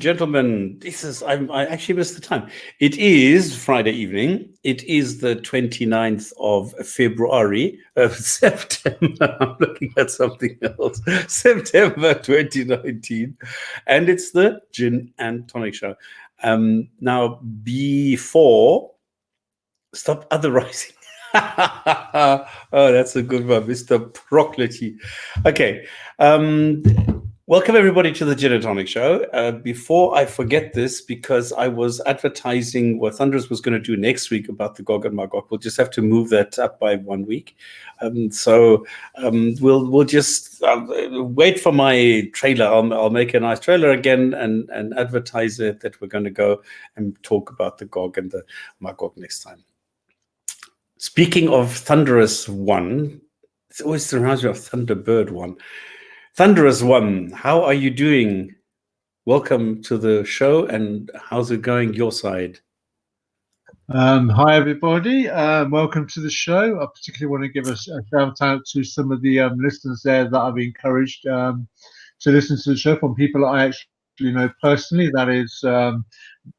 Gentlemen, I actually missed the time. It is Friday evening. It is the 29th of February of September. I'm looking at something else. September 2019. And it's the Gin and Tonic Show. Now, before, stop otherizing. Oh, that's a good one, Mr. Proclity. Okay. Welcome everybody to the Gin and Tonic Show. Before I forget this, because I was advertising what Thunderous was going to do next week about the Gog and Magog, we'll just have to move that up by 1 week. We'll just wait for my trailer. I'll make a nice trailer again and advertise it that we're going to go and talk about the Gog and the Magog next time. Speaking of Thunderous One, it always reminds me of Thunderbird One. Thunderous One, how are you doing? Welcome to the show, and how's it going your side? Hi everybody, welcome to the show. I particularly want to give a shout out to some of the listeners there that I've encouraged to listen to the show, from people that I actually know personally. That is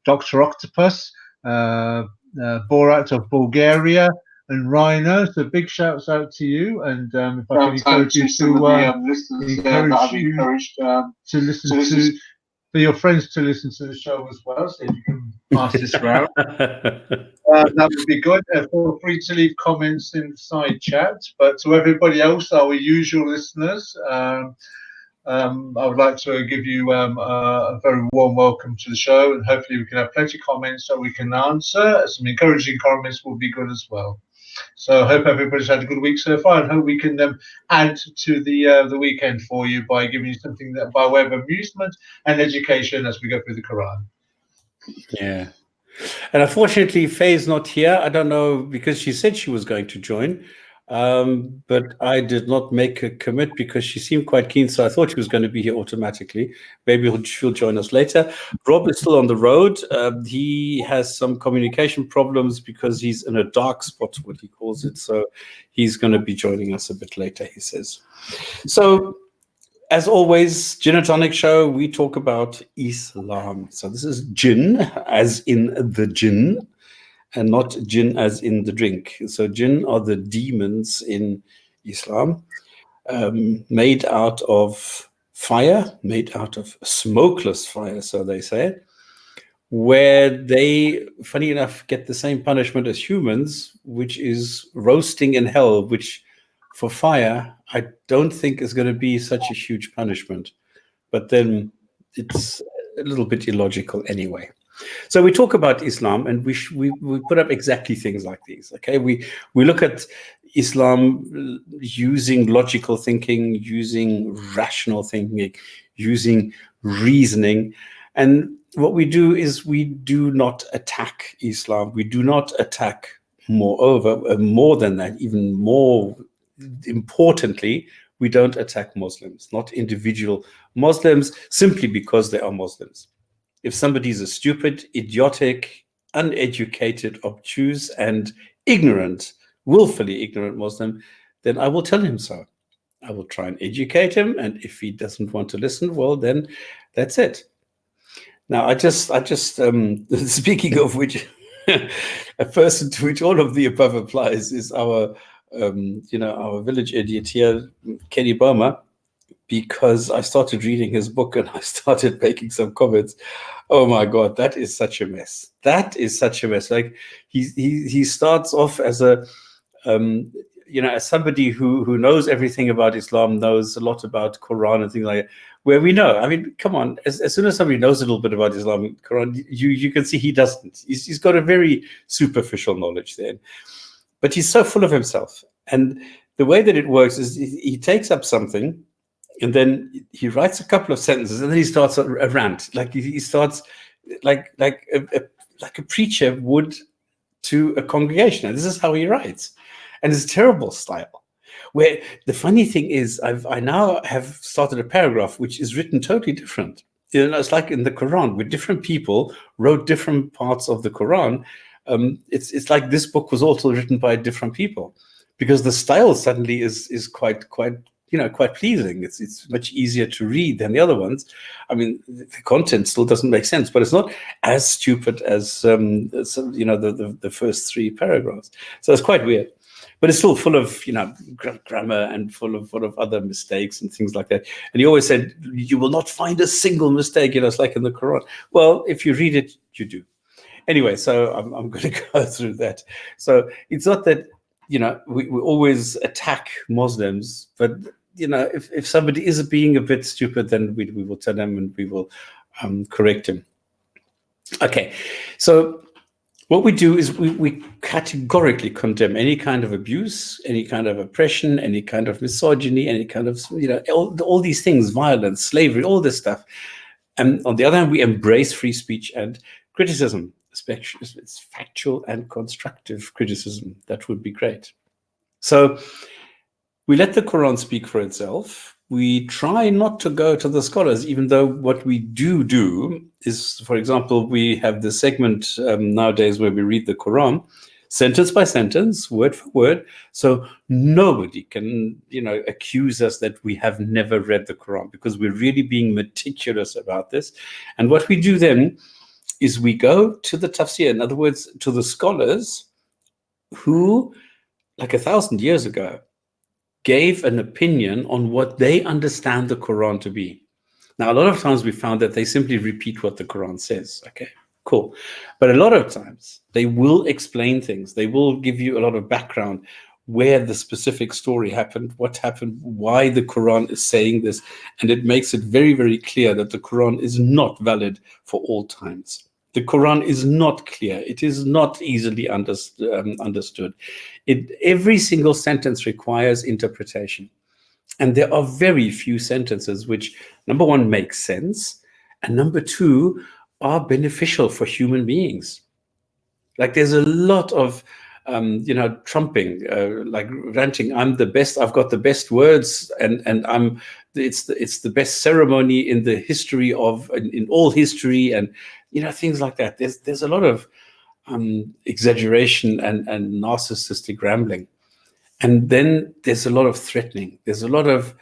Dr. Octopus, Borat of Bulgaria, and Rhino. So big shouts out to you, and if I can encourage you to listen to, for your friends to listen to the show as well, so you can pass this round. That would be good. Feel free to leave comments in the side chat. But to everybody else, our usual listeners, I would like to give you a very warm welcome to the show, and hopefully we can have plenty of comments that we can answer. Some encouraging comments will be good as well. So I hope everybody's had a good week so far, and hope we can add to the weekend for you by giving you something that by way of amusement and education as we go through the Quran. Yeah. And unfortunately, Faye's not here. I don't know, because she said she was going to join, but I did not make a commit because she seemed quite keen, so I thought she was going to be here automatically. Maybe she'll join us later. Rob is still on the road. He has some communication problems because he's in a dark spot, what he calls it, so he's going to be joining us a bit later, he says. So, as always, Gin and Tonic Show, we talk about Islam. So this is Jinn, as in the jinn, and not jinn as in the drink. So jinn are the demons in Islam, made out of fire, made out of smokeless fire, so they say, where they, funny enough, get the same punishment as humans, which is roasting in hell, which for fire, I don't think is going to be such a huge punishment. But then it's a little bit illogical anyway. So we talk about Islam, and we put up exactly things like these. Okay, we look at Islam using logical thinking, using rational thinking, using reasoning, and what we do is we do not attack Islam. We do not attack, moreover, more than that, even more importantly, we don't attack Muslims, not individual Muslims, simply because they are Muslims. If somebody is a stupid, idiotic, uneducated, obtuse, and ignorant, willfully ignorant Muslim, then I will tell him so. I will try and educate him, and if he doesn't want to listen, well, then that's it. Now, I just speaking of which, a person to which all of the above applies is our our village idiot here, Kenny Boma, because I started reading his book and I started making some comments. Oh my God, that is such a mess. That is such a mess. Like he starts off as a as somebody who knows everything about Islam, knows a lot about Quran and things like that, where we know. I mean, come on, as soon as somebody knows a little bit about Islam and Quran, you can see he doesn't. He's got a very superficial knowledge there. But he's so full of himself. And the way that it works is he takes up something and then he writes a couple of sentences and then he starts a rant. Like he starts like a preacher would to a congregation. And this is how he writes. And it's terrible style. Where the funny thing is, I now have started a paragraph which is written totally different. It's like in the Quran, where different people wrote different parts of the Quran. It's like this book was also written by different people, because the style suddenly is quite quite pleasing. It's much easier to read than the other ones. I mean, the content still doesn't make sense, but it's not as stupid as the first 3 paragraphs. So it's quite weird, but it's still full of grammar and full of other mistakes and things like that. And he always said, you will not find a single mistake. It's like in the Quran. Well, if you read it, you do. Anyway, so I'm going to go through that. So it's not that we always attack Muslims, but if somebody is being a bit stupid, then we will tell them and we will correct him. Okay, so what we do is we categorically condemn any kind of abuse, any kind of oppression, any kind of misogyny, any kind of all these things, violence, slavery, all this stuff. And on the other hand, we embrace free speech and criticism. It's factual and constructive criticism. That would be great. So we let the Quran speak for itself. We try not to go to the scholars, even though what we do is, for example, we have this segment nowadays where we read the Quran sentence by sentence, word for word. So nobody can, accuse us that we have never read the Quran, because we're really being meticulous about this. And what we do then is we go to the tafsir, in other words, to the scholars who, like 1,000 years ago, gave an opinion on what they understand the Quran to be. Now, a lot of times we found that they simply repeat what the Quran says. Okay, cool. But a lot of times they will explain things. They will give you a lot of background, where the specific story happened, what happened, why the Quran is saying this. And it makes it very, very clear that the Quran is not valid for all times. The Quran is not clear. It is not easily understood. Every single sentence requires interpretation. And there are very few sentences which, number one, make sense, and number two, are beneficial for human beings. Like there's a lot of, trumping, like ranting. I'm the best. I've got the best words, and it's the best ceremony in the history in all history, and things like that. There's a lot of exaggeration and narcissistic rambling, and then there's a lot of threatening. There's a lot of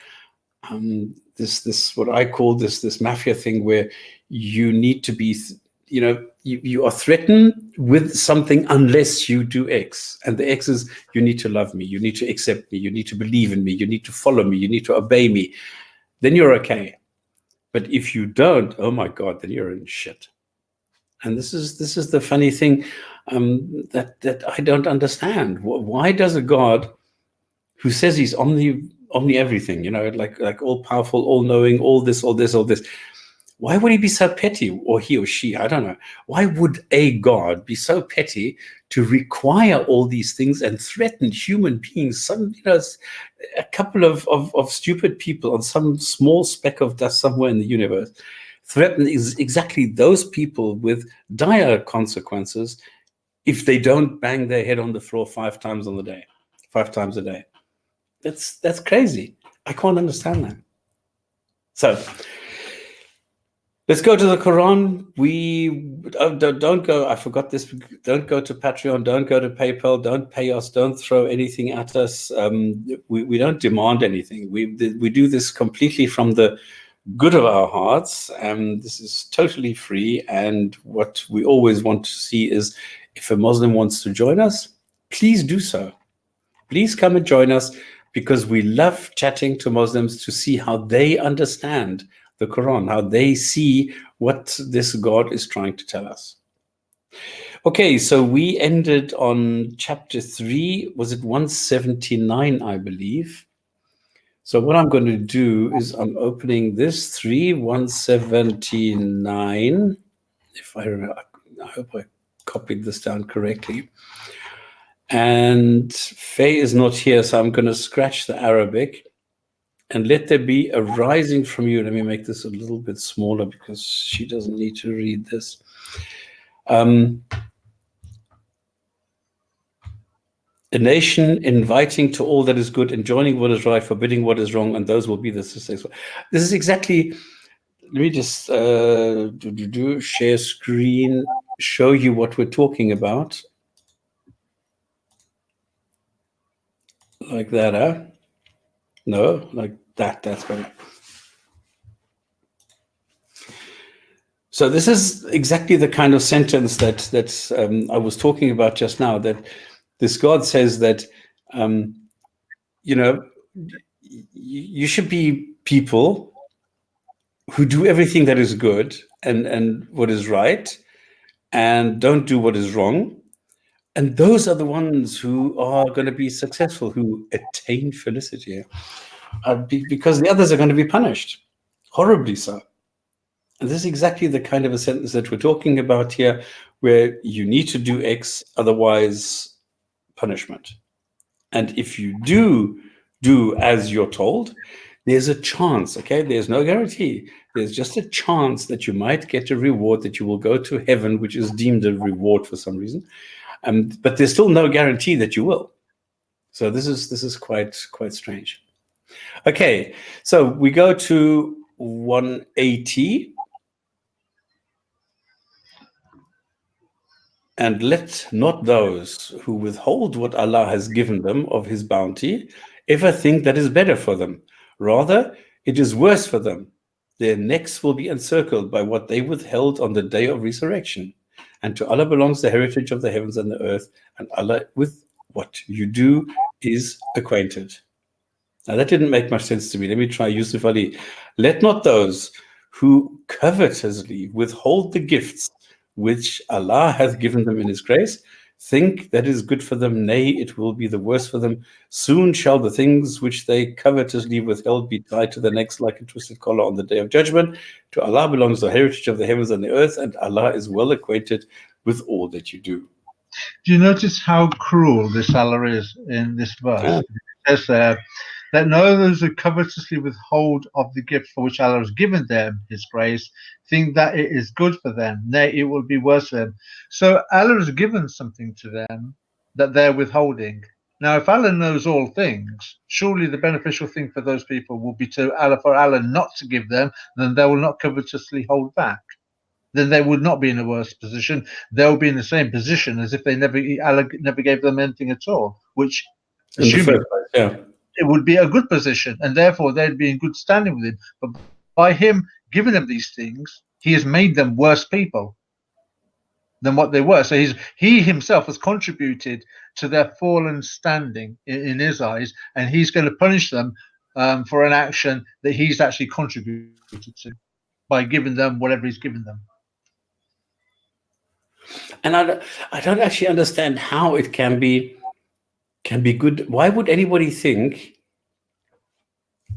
this what I call this mafia thing, where you need to be, you are threatened with something unless you do X, and the X is you need to love me, you need to accept me, you need to believe in me, you need to follow me, you need to obey me. Then you're okay. But if you don't, oh my God, then you're in shit. And this is the funny thing that I don't understand. Why does a God who says he's omni everything, like all powerful, all knowing, all this, why would he be so petty, or he or she? I don't know. Why would a God be so petty to require all these things and threaten human beings? Some, a couple of stupid people on some small speck of dust somewhere in the universe threaten exactly those people with dire consequences if they don't bang their head on the floor 5 times a day. That's crazy. I can't understand that. So let's go to the Quran. Don't go. I forgot this. Don't go to Patreon. Don't go to PayPal. Don't pay us. Don't throw anything at us. We don't demand anything. We do this completely from the good of our hearts. This is totally free. And what we always want to see is, if a Muslim wants to join us, please do so. Please come and join us, because we love chatting to Muslims to see how they understand the Quran, how they see what this God is trying to tell us. Okay, so we ended on chapter 3. Was it 179, I believe? So what I'm going to do is I'm opening this 179. If I remember, I hope I copied this down correctly. And Faye is not here, so I'm going to scratch the Arabic. And let there be a rising from you. Let me make this a little bit smaller, because she doesn't need to read this. A nation inviting to all that is good, enjoining what is right, forbidding what is wrong, and those will be the successful. This is exactly, let me just share screen, show you what we're talking about. Like that, huh? No, like that. That's better. So this is exactly the kind of sentence that I was talking about just now. That this God says that you know, you should be people who do everything that is good and what is right, and don't do what is wrong. And those are the ones who are going to be successful, who attain felicity, because the others are going to be punished, horribly so. And this is exactly the kind of a sentence that we're talking about here, where you need to do X, otherwise punishment. And if you do as you're told, there's a chance, okay? There's no guarantee. There's just a chance that you might get a reward, that you will go to heaven, which is deemed a reward for some reason. But there's still no guarantee that you will. So this is quite strange. Okay, so we go to 180. And let not those who withhold what Allah has given them of his bounty ever think that is better for them. Rather, it is worse for them. Their necks will be encircled by what they withheld on the day of resurrection. And to Allah belongs the heritage of the heavens and the earth, and Allah with what you do is acquainted. Now that didn't make much sense to me. Let me try Yusuf Ali. Let not those who covetously withhold the gifts which Allah hath given them in his grace think that is good for them. Nay, it will be the worse for them. Soon shall the things which they covetously withheld be tied to the necks like a twisted collar on the day of judgment. To Allah belongs the heritage of the heavens and the earth, and Allah is well acquainted with all that you do. Do you notice how cruel this Allah is in this verse? Yeah. It says that no those who covetously withhold of the gift for which Allah has given them his grace think that it is good for them. Nay, it will be worse for them. So Allah has given something to them that they're withholding. Now, if Allah knows all things, surely the beneficial thing for those people will be for Allah not to give them, then they will not covetously hold back. Then they would not be in a worse position. They'll be in the same position as if Allah never gave them anything at all, which assuming it would be a good position, and therefore they'd be in good standing with him. But by him giving them these things, he has made them worse people than what they were. So he himself has contributed to their fallen standing in his eyes, and he's going to punish them for an action that he's actually contributed to by giving them whatever he's given them. And I don't actually understand how it can be good. Why would anybody think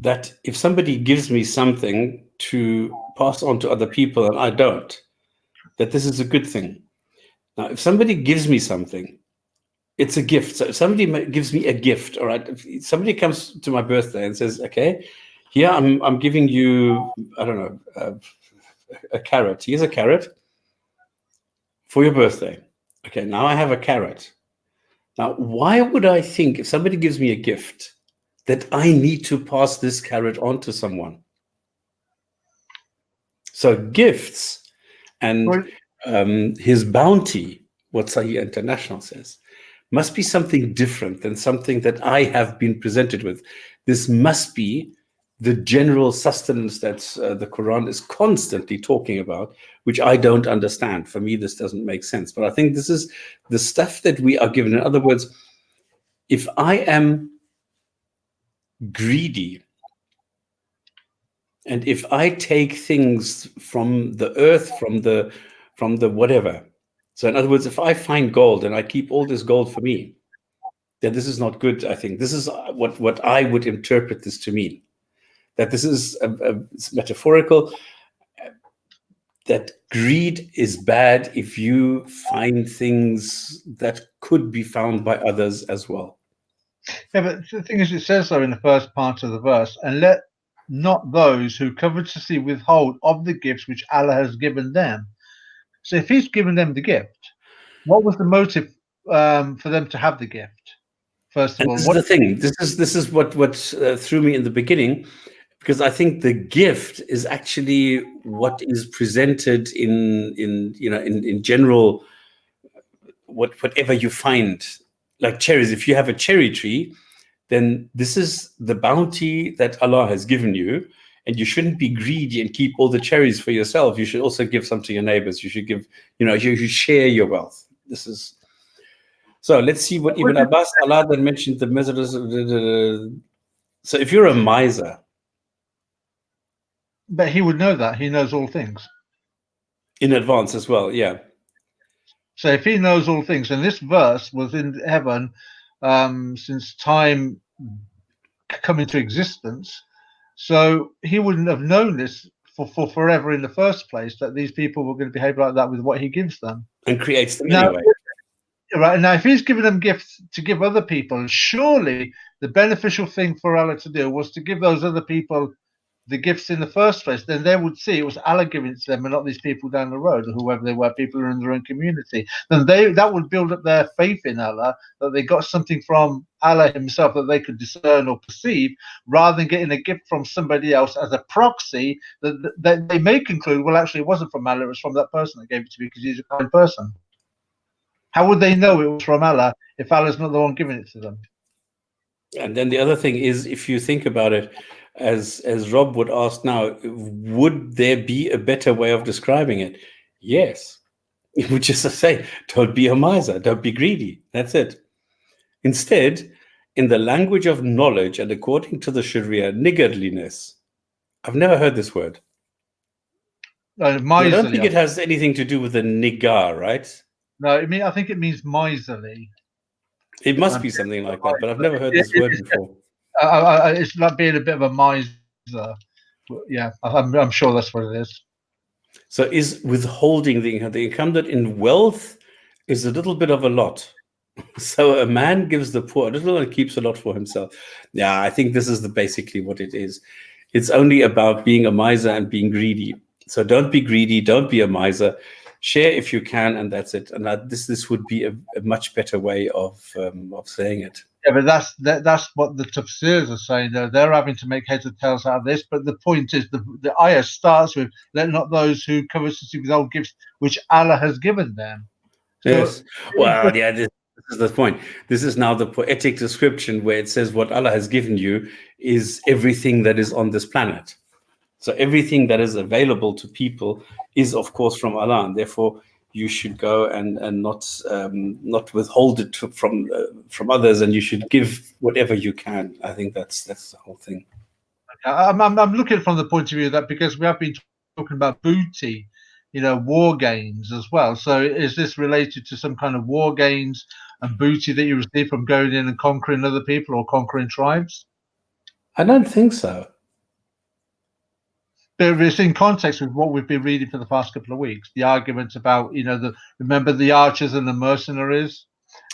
that if somebody gives me something to pass on to other people and I don't, that this is a good thing? Now, if somebody gives me something, it's a gift. So if somebody gives me a gift, all right, if somebody comes to my birthday and says, okay, here I'm giving you, I don't know, a carrot. Here's a carrot for your birthday. Okay, now I have a carrot. Now, why would I think if somebody gives me a gift that I need to pass this carrot on to someone? So gifts and his bounty, what Sahih International says, must be something different than something that I have been presented with. This must be the general sustenance that the Quran is constantly talking about, which I don't understand. For me, this doesn't make sense. But I think this is the stuff that we are given. In other words, if I am greedy, and if I take things from the earth, from the whatever, so in other words, if I find gold and I keep all this gold for me, then this is not good. I think this is what I would interpret this to mean. That this is it's metaphorical, that greed is bad if you find things that could be found by others as well. Yeah, but the thing is, it says so in the first part of the verse, and let not those who covetously withhold of the gifts which Allah has given them. So if he's given them the gift, what was the motive for them to have the gift? First of all, this is the thing. This is what threw me in the beginning, because I think the gift is actually what is presented in general. Whatever you find, like cherries. If you have a cherry tree, then this is the bounty that Allah has given you, and you shouldn't be greedy and keep all the cherries for yourself. You should also give some to your neighbors. You should give, you should share your wealth. This is so. Let's see what Ibn Abbas, Allah then mentioned the measures. So if you're a miser, but he would know that he knows all things in advance as well, yeah. So if he knows all things, and this verse was in heaven since time come into existence, so he wouldn't have known this for forever in the first place, that these people were going to behave like that with what he gives them And creates them now, anyway. Right now, if he's given them gifts to give other people, surely the beneficial thing for Allah to do was to give those other people the gifts in the first place. Then they would see it was Allah giving it to them and not these people down the road, or whoever they were, people who are in their own community. Then that would build up their faith in Allah, that they got something from Allah himself that they could discern or perceive, rather than getting a gift from somebody else as a proxy that they may conclude, well, actually, it wasn't from Allah, it was from that person that gave it to me because he's a kind person. How would they know it was from Allah if Allah's not the one giving it to them? And then the other thing is, if you think about it, as Rob would ask now, would there be a better way of describing it? Yes. It would just say, don't be a miser, don't be greedy. That's it. Instead, in the language of knowledge and according to the Sharia, niggardliness. I've never heard this word. I don't think it has anything to do with the nigar, right? No, I think it means miserly. It must be something like that, but I've never heard this word before. It's like being a bit of a miser. Yeah, I'm sure that's what it is. So is withholding the income that in wealth is a little bit of a lot. So a man gives the poor a little and keeps a lot for himself. Yeah, I think this is basically what it is. It's only about being a miser and being greedy. So don't be greedy, don't be a miser. Share if you can, and that's it. And this would be a much better way of saying it. Yeah, but that's what the tafsirs are saying. They're having to make heads or tails out of this. But the point is, the ayah starts with, "Let not those who covetously withhold gifts which Allah has given them." So, yes. Well, yeah. This is the point. This is now the poetic description where it says what Allah has given you is everything that is on this planet. So everything that is available to people is, of course, from Allah, and therefore you should go and not withhold it from others, and you should give whatever you can. I think that's the whole thing. I'm looking from the point of view that because we have been talking about booty, war gains as well. So is this related to some kind of war gains and booty that you receive from going in and conquering other people or conquering tribes? I don't think so. But it's in context with what we've been reading for the past couple of weeks. The argument about, remember the archers and the mercenaries,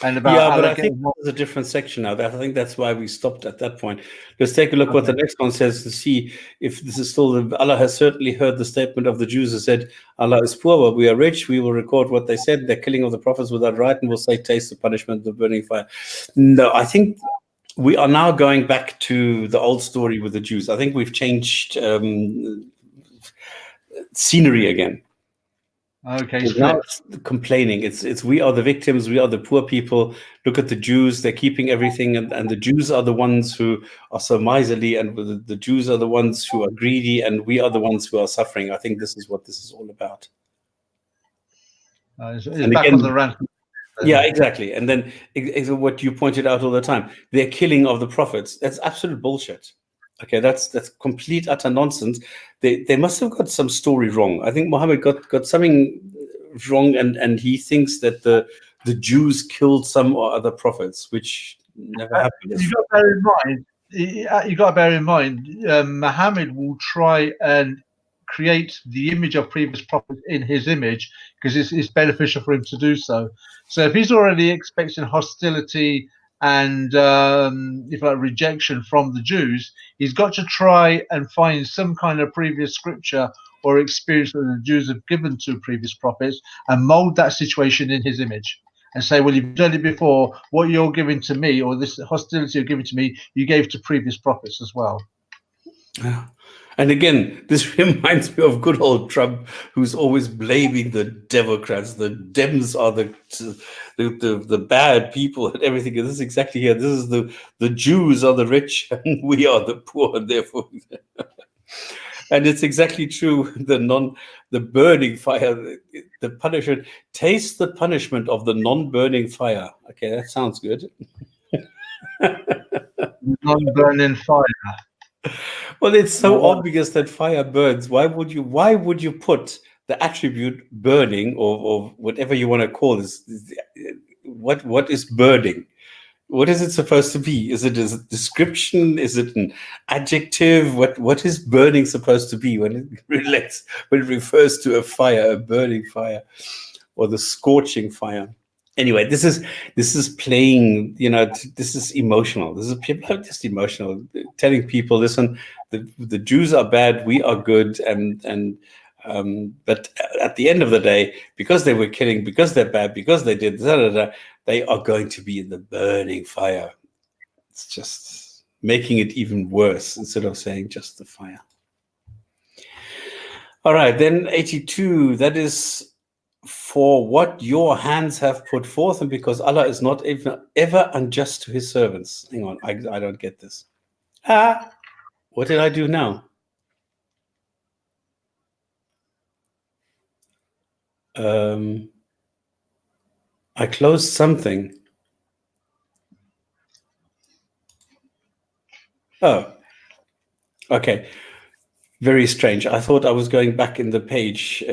and about but I think there's a different section now. I think that's why we stopped at that point. Let's take a look what the next one says to see if this is still. Allah has certainly heard the statement of the Jews who said, "Allah is poor, but we are rich." We will record what they said. They're killing of the prophets without right, and we'll say, "Taste the punishment of the burning fire." No, I think we are now going back to the old story with the Jews. I think we've changed scenery again. Okay. Now it's complaining. It's we are the victims. We are the poor people. Look at the Jews. They're keeping everything, and the Jews are the ones who are so miserly, and the Jews are the ones who are greedy, and we are the ones who are suffering. I think this is what this is all about. It's back again, on the rant. Yeah, exactly. And then what you pointed out all the time, they're killing of the prophets. That's absolute bullshit. Okay, that's complete utter nonsense. They must have got some story wrong. I think Muhammad got something wrong, and he thinks that the Jews killed some or other prophets, which never happened. You got to bear in mind. Muhammad will try and create the image of previous prophets in his image because it's beneficial for him to do so. So if he's already expecting hostility and if like rejection from the Jews, he's got to try and find some kind of previous scripture or experience that the Jews have given to previous prophets and mold that situation in his image and say, well, you've done it before. What you're giving to me, or this hostility you're giving to me, you gave to previous prophets as well. And again, this reminds me of good old Trump, who's always blaming the Democrats. The Dems are the bad people and everything. And this is exactly here. This is the Jews are the rich and we are the poor, and therefore. And it's exactly true. The burning fire, the punishment. Taste the punishment of the non-burning fire. Okay, that sounds good. Non-burning fire. Well, it's so obvious that fire burns. Why would you put the attribute burning or whatever you want to call this? What is burning? What is it supposed to be? Is it a description? Is it an adjective? What is burning supposed to be when it refers to a fire, a burning fire, or the scorching fire? Anyway, this is playing, this is emotional. People are just emotional, telling people, listen, the Jews are bad, we are good, but at the end of the day, because they were killing, because they're bad, because they did they are going to be in the burning fire. It's just making it even worse instead of saying just the fire. All right, then 82, that is for what your hands have put forth, and because Allah is not ever unjust to his servants. Hang on, I don't get this. What did I do now? I closed something. Oh, okay. Very strange. I thought I was going back in the page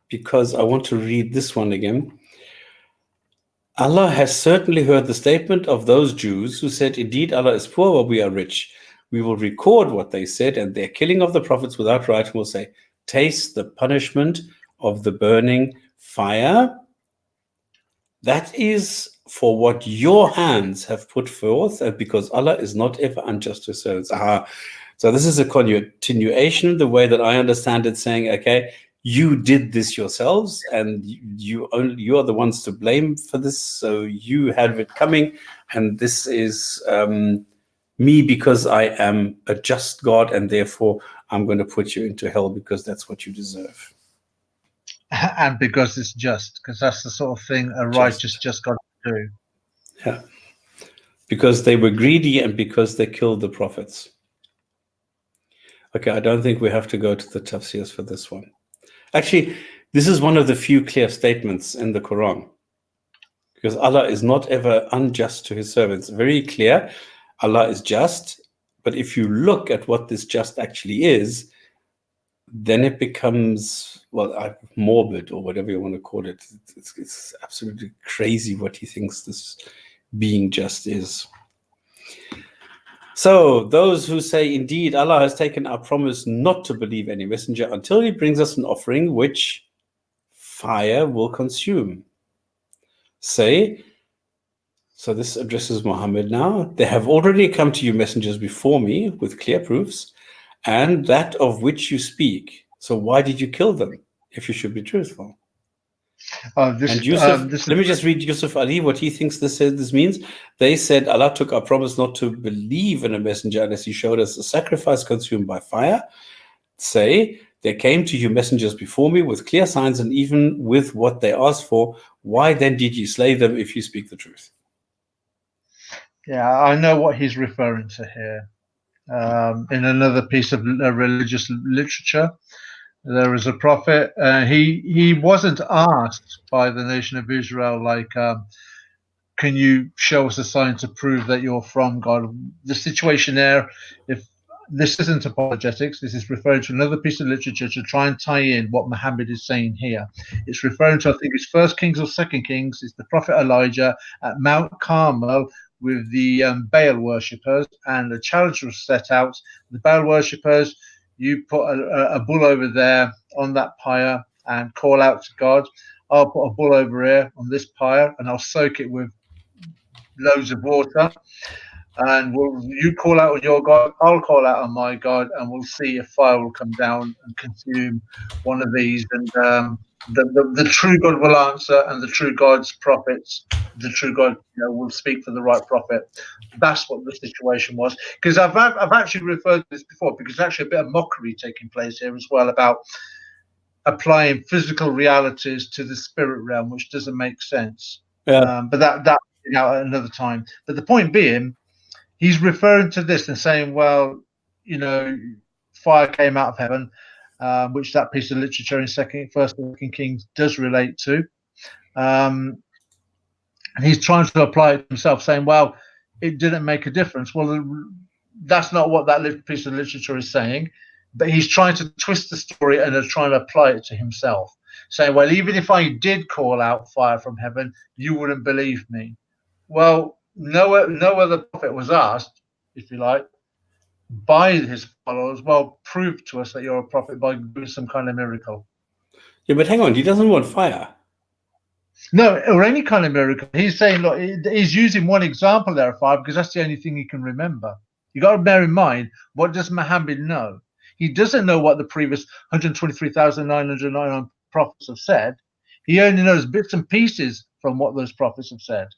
because I want to read this one again. Allah has certainly heard the statement of those Jews who said, indeed, Allah is poor while we are rich. We will record what they said, and their killing of the prophets without right will say, taste the punishment of the burning fire. That is for what your hands have put forth, and because Allah is not ever unjust to servants. So this is a continuation, the way that I understand it, saying, okay, you did this yourselves, and you are the ones to blame for this. So you have it coming, and this is me because I am a just God, and therefore I'm going to put you into hell because that's what you deserve. And because it's just, because that's the sort of thing a righteous just God to do. Yeah. Because they were greedy and because they killed the prophets. Okay, I don't think we have to go to the tafsirs for this one. Actually, this is one of the few clear statements in the Quran. Because Allah is not ever unjust to his servants. Very clear, Allah is just. But if you look at what this just actually is, then it becomes, morbid or whatever you want to call it. It's absolutely crazy what he thinks this being just is. So those who say, indeed, Allah has taken our promise not to believe any messenger until he brings us an offering which fire will consume. Say, so this addresses Muhammad now, there have already come to you messengers before me with clear proofs, and that of which you speak. So why did you kill them if you should be truthful? And Yusuf, let me just read Yusuf Ali, what he thinks this means. They said, Allah took our promise not to believe in a messenger unless he showed us a sacrifice consumed by fire. Say, there came to you messengers before me with clear signs, and even with what they asked for. Why then did you slay them if you speak the truth? Yeah, I know what he's referring to here. In another piece of religious literature, there is a prophet. He wasn't asked by the nation of Israel, like, can you show us a sign to prove that you're from God? The situation there, if this isn't apologetics, this is referring to another piece of literature to try and tie in what Muhammad is saying here. It's referring to, I think it's 1 Kings or 2 Kings, it's the prophet Elijah at Mount Carmel with the Baal worshippers, and the challenge was set out. The Baal worshippers, you put a bull over there on that pyre and call out to God. I'll put a bull over here on this pyre and I'll soak it with loads of water, and you call out on your God, I'll call out on my God, and we'll see if fire will come down and consume one of these. And The true God will answer, and the true God's prophets, the true God, will speak for the right prophet. That's what the situation was. Because I've actually referred to this before, because there's actually a bit of mockery taking place here as well about applying physical realities to the spirit realm, which doesn't make sense. Yeah. But that at another time. But the point being, he's referring to this and saying, well, fire came out of heaven, which that piece of literature in First and Second Kings does relate to. And he's trying to apply it himself, saying, well, it didn't make a difference. Well, that's not what that piece of literature is saying. But he's trying to twist the story and trying to apply it to himself, saying, well, even if I did call out fire from heaven, you wouldn't believe me. Well, no other prophet was asked, if you like, by his followers, well, prove to us that you're a prophet by doing some kind of miracle. Yeah, but hang on, he doesn't want fire. No, or any kind of miracle. He's saying, look, he's using one example there of fire because that's the only thing he can remember. You got to bear in mind, what does Muhammad know? He doesn't know what the previous 123,999 prophets have said. He only knows bits and pieces from what those prophets have said.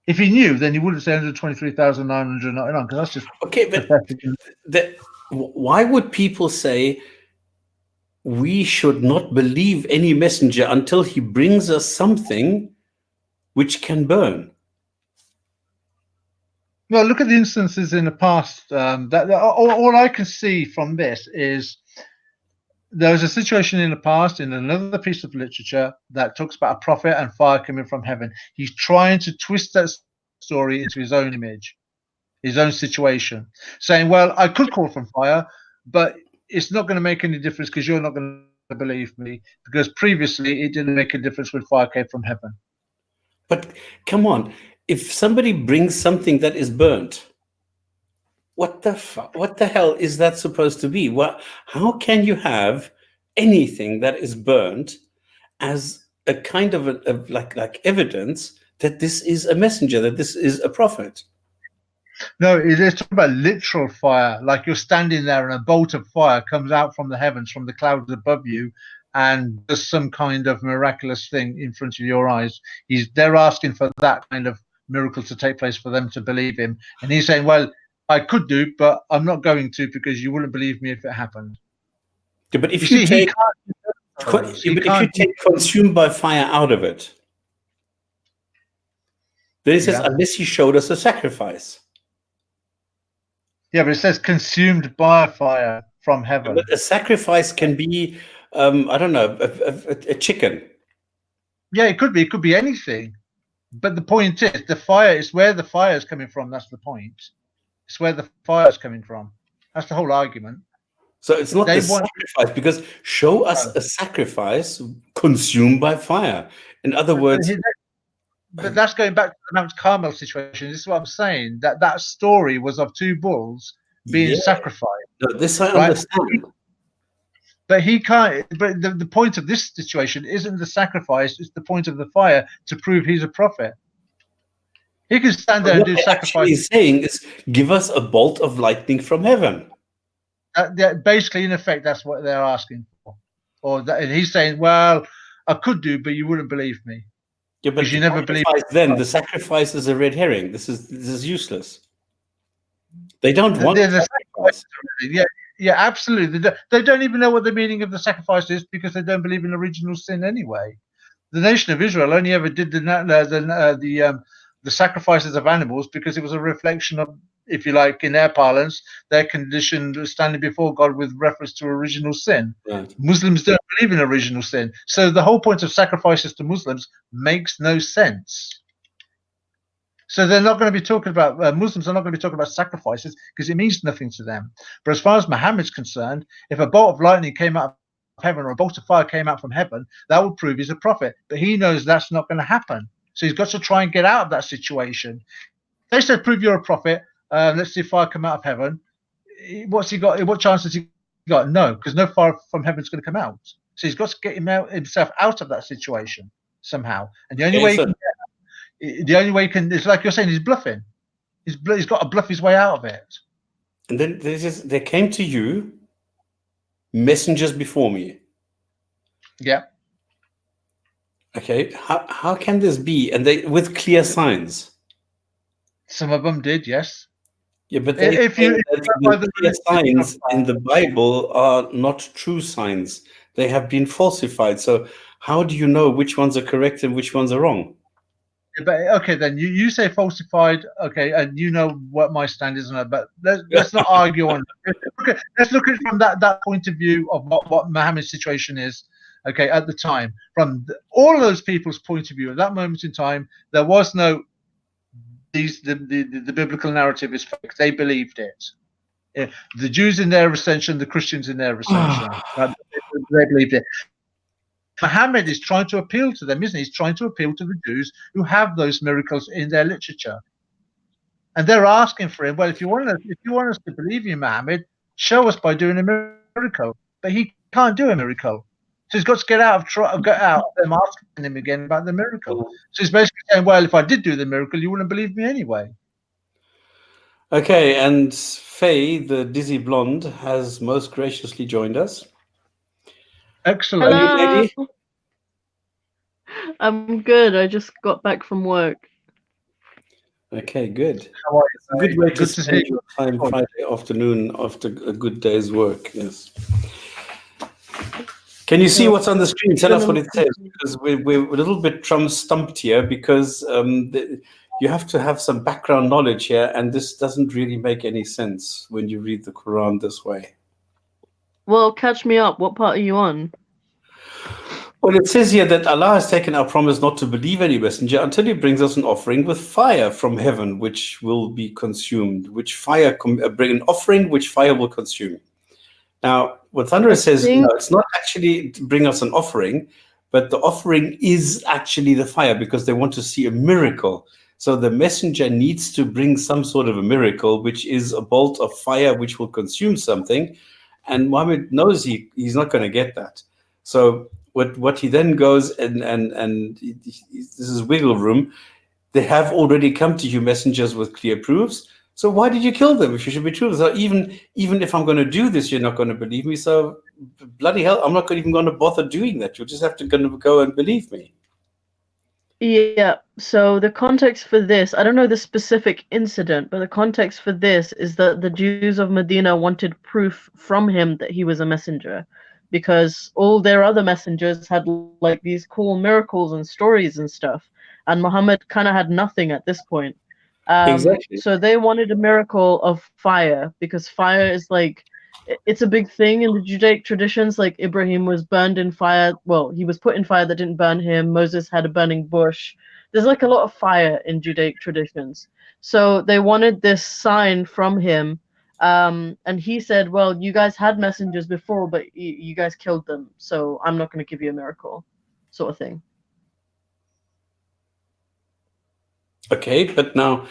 If he knew, then he wouldn't say 123,999 because that's just okay. But why would people say we should not believe any messenger until he brings us something which can burn? Well, look at the instances in the past. All I can see from this is there was a situation in the past in another piece of literature that talks about a prophet and fire coming from heaven. He's trying to twist that story into his own image, his own situation, saying, well, I could call from fire, but it's not going to make any difference because you're not going to believe me, because previously it didn't make a difference when fire came from heaven. But come on, if somebody brings something that is burnt, what the hell is that supposed to be? How can you have anything that is burnt as a kind of like evidence that this is a messenger, that this is a prophet? No, it is talking about literal fire, like you're standing there and a bolt of fire comes out from the heavens, from the clouds above you, and does some kind of miraculous thing in front of your eyes. They're asking for that kind of miracle to take place for them to believe him. And he's saying, well, I could do, but I'm not going to because you wouldn't believe me if it happened. Yeah, but if you take consumed by fire out of it, then he says, unless he showed us a sacrifice. Yeah, but it says consumed by fire from heaven. But a sacrifice can be, I don't know, a chicken. Yeah, it could be. It could be anything. But the point is, the fire is where the fire is coming from. That's the point. It's where the fire is coming from. That's the whole argument. So it's not the sacrifice, because show us a sacrifice consumed by fire. In other words... But that's going back to the Mount Carmel situation. This is what I'm saying. That story was of two bulls being sacrificed. No, this I understand. But he can't. But the point of this situation isn't the sacrifice; it's the point of the fire to prove he's a prophet. He can stand there and do sacrifice. What he's saying is, give us a bolt of lightning from heaven. Basically, in effect, that's what they're asking for. And he's saying, "Well, I could do, but you wouldn't believe me." Yeah, but you never believe. Then the sacrifice is a red herring. This is useless. They don't want the sacrifice. Yeah, absolutely. They don't even know what the meaning of the sacrifice is because they don't believe in original sin anyway. The nation of Israel only ever did the sacrifices of animals because it was a reflection of, if you like, in their parlance, their condition standing before God with reference to original sin. Right. Muslims don't believe in original sin. So the whole point of sacrifices to Muslims makes no sense. So they're not going to be talking about, Muslims are not going to be talking about sacrifices because it means nothing to them. But as far as Muhammad's concerned, if a bolt of lightning came out of heaven or a bolt of fire came out from heaven, that would prove he's a prophet. But he knows that's not going to happen. So he's got to try and get out of that situation. They said, prove you're a prophet. Let's see if fire come out of heaven. What's he got? What chance has he got? No, because no fire from heaven is going to come out. So he's got to get himself out of that situation somehow. And the only way he can, it's like you're saying, he's bluffing. He's got to bluff his way out of it. And then they came to you, messengers before me. Yeah. Okay, how can this be? And they with clear signs. Some of them did, yes. Yeah, but they If say you that go by the the clear religion of signs in the Bible are not true signs. They have been falsified. So how do you know which ones are correct and which ones are wrong? but okay, then you say falsified, okay, and you know what my stand is on it, but let's not argue on it. Let's look at it from that point of view of what Muhammad's situation is, okay, at the time. From all of those people's point of view, at that moment in time, there was no the biblical narrative is fake. They believed it. The Jews in their ascension, the Christians in their ascension. They believed it. Muhammad is trying to appeal to them, isn't he? He's trying to appeal to the Jews who have those miracles in their literature. And they're asking for him, well, if you want us to believe you, Muhammad, show us by doing a miracle. But he can't do a miracle. So he's got to get out of them asking him again about the miracle. So he's basically saying, well, if I did do the miracle, you wouldn't believe me anyway. Okay, and Faye, the dizzy blonde, has most graciously joined us. Excellent. How are you, lady? I'm good. I just got back from work. Okay, good. How are you? It's a good way to Good to spend see your time Friday afternoon after a good day's work. Yes. Can you see what's on the screen? Tell us what it says, because we're a little bit stumped here, because you have to have some background knowledge here, and this doesn't really make any sense when you read the Quran this way. Well, catch me up. What part are you on? Well, it says here that Allah has taken our promise not to believe any messenger until he brings us an offering with fire from heaven, which will be consumed. Which fire bring an offering which fire will consume. Now, what Thunderer says, no, it's not actually to bring us an offering, but the offering is actually the fire, because they want to see a miracle. So the messenger needs to bring some sort of a miracle, which is a bolt of fire which will consume something. And Muhammad knows he's not going to get that. So what he then goes and this is wiggle room. They have already come to you, messengers with clear proofs. So why did you kill them if you should be true? So even if I'm going to do this, you're not going to believe me. So bloody hell, I'm not even going to bother doing that. You'll just have to go and believe me. Yeah, so the context for this, I don't know the specific incident, but the context for this is that the Jews of Medina wanted proof from him that he was a messenger, because all their other messengers had like these cool miracles and stories and stuff, and Muhammad kind of had nothing at this point. Exactly. So they wanted a miracle of fire, because fire is like, it's a big thing in the Judaic traditions. Like Ibrahim was burned in fire. Well, he was put in fire that didn't burn him. Moses had a burning bush. There's like a lot of fire in Judaic traditions. So they wanted this sign from him. And he said, well, you guys had messengers before, but you guys killed them. So I'm not going to give you a miracle, sort of thing. Okay, but now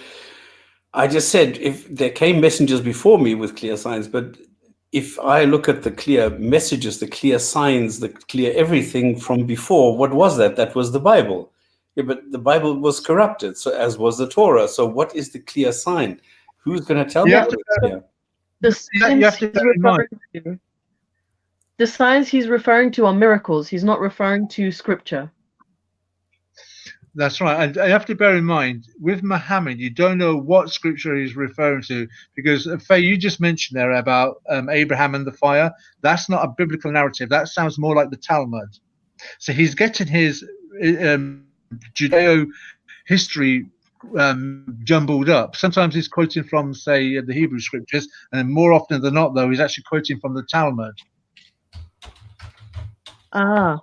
I just said if there came messengers before me with clear signs, but if I look at the clear messages, the clear signs, the clear everything from before, what was that? That was the Bible. Yeah, but the Bible was corrupted, so as was the Torah. So what is the clear sign? Who's going to tell me what is clear? The signs he's referring to, the signs he's referring to are miracles. He's not referring to scripture. That's right. And you have to bear in mind, with Muhammad, you don't know what scripture he's referring to, because Faye, you just mentioned there about Abraham and the fire. That's not a biblical narrative. That sounds more like the Talmud. So he's getting his Judeo history jumbled up. Sometimes he's quoting from, say, the Hebrew scriptures, and more often than not, though, he's actually quoting from the Talmud. Ah.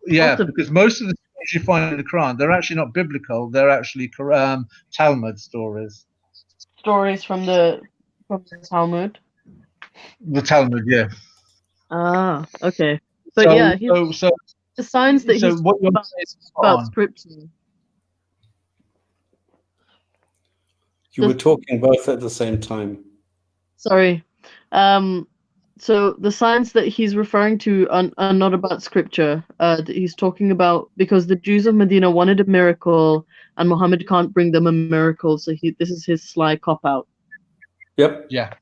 Yeah, because most of the stories you find in the Quran, they're actually not biblical. They're actually Talmud stories. Stories from the Talmud. The Talmud, yeah. Ah, okay. But yeah, the signs that he's what about scripture. You were talking both at the same time. Sorry. So the signs that he's referring to are not about scripture. He's talking about because the Jews of Medina wanted a miracle, and Muhammad can't bring them a miracle, so this is his sly cop out. Yep. Yeah.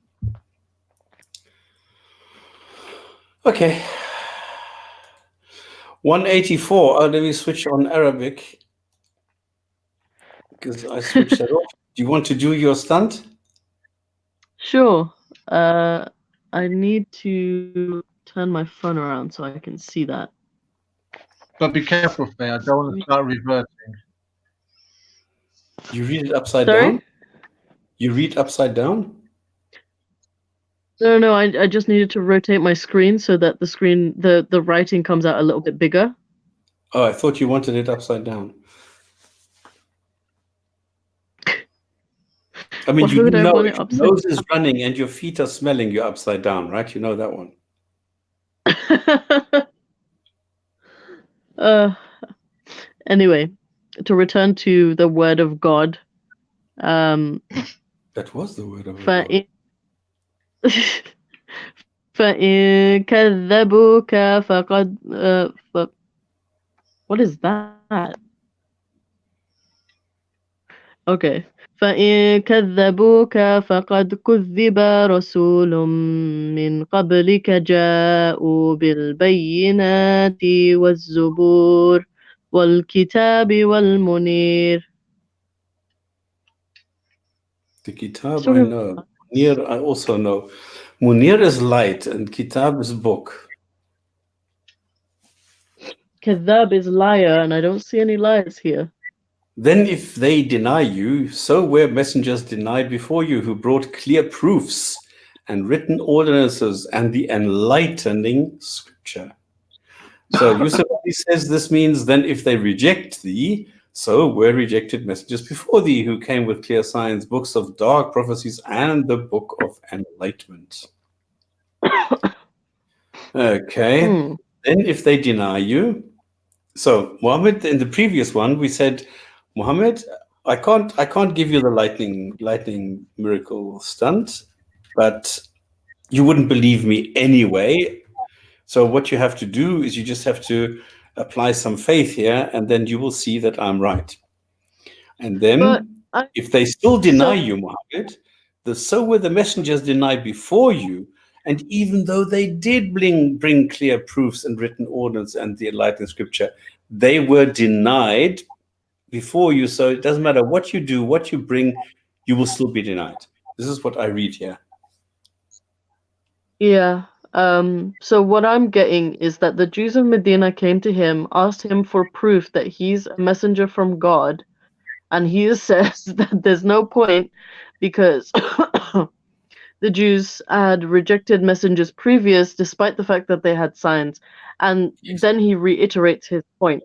Okay. 184. Oh, let me switch on Arabic because I switched that off. Do you want to do your stunt? Sure. I need to turn my phone around so I can see that. But be careful, Faye. I don't want to start reverting. You read it upside Sorry? down? You read upside down? No, I just needed to rotate my screen so that the writing comes out a little bit bigger. Oh, I thought you wanted it upside down. I mean, Why you would I know want if it your upside nose is running and your feet are smelling, you're upside down, right? You know that one. Anyway, to return to the word of God, That was the word of God. فإن فإن كذبوك فقد what is that? Okay. فإن كذبوك فقد كذب رسول من قبلك جاءوا بالبينات والزبور والكتاب والمنير. The Kitab I know. Munir I also know. Munir is light and Kitab is book. كذاب is liar, and I don't see any liars here. Then if they deny you, so were messengers denied before you who brought clear proofs and written ordinances and the enlightening scripture. So Yusuf Ali says this means then if they reject thee, so were rejected messengers before thee who came with clear signs, books of dark prophecies, and the book of enlightenment. Okay. Then if they deny you, so Muhammad, in the previous one, we said, Muhammad, I can't give you the lightning miracle stunt, but you wouldn't believe me anyway. So what you have to do is you just have to apply some faith here, and then you will see that I'm right. And then if they still deny you, Muhammad, so were the messengers denied before you. And even though they did bring clear proofs and written ordinance and the enlightened scripture, they were denied before you. So it doesn't matter what you do, what you bring, you will still be denied. This is what I read here. Yeah. So what I'm getting is that the Jews of Medina came to him, asked him for proof that he's a messenger from God, and he says that there's no point because the Jews had rejected messengers previous despite the fact that they had signs. And then he reiterates his point.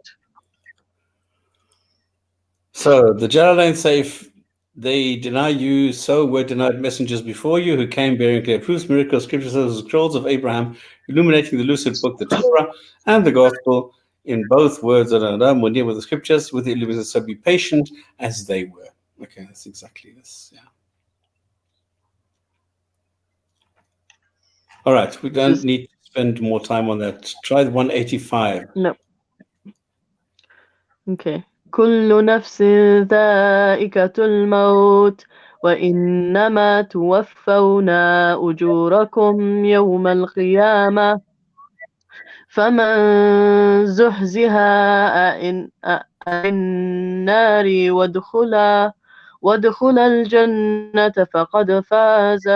So the Jalalain say, if they deny you, so were denied messengers before you who came bearing clear proofs, miracles, scriptures, scrolls of Abraham, illuminating the lucid book, the Torah, and the gospel in both words were near with the scriptures, with the illumination. So be patient as they were. Okay, that's exactly this. Yeah. All right, we don't need to spend more time on that. Try the 185. No. Okay. كل نفس ذائقة الموت وإنما توفون أجوركم يوم القيامة فمن زحزح عن النار وادخل الجنة فقد فاز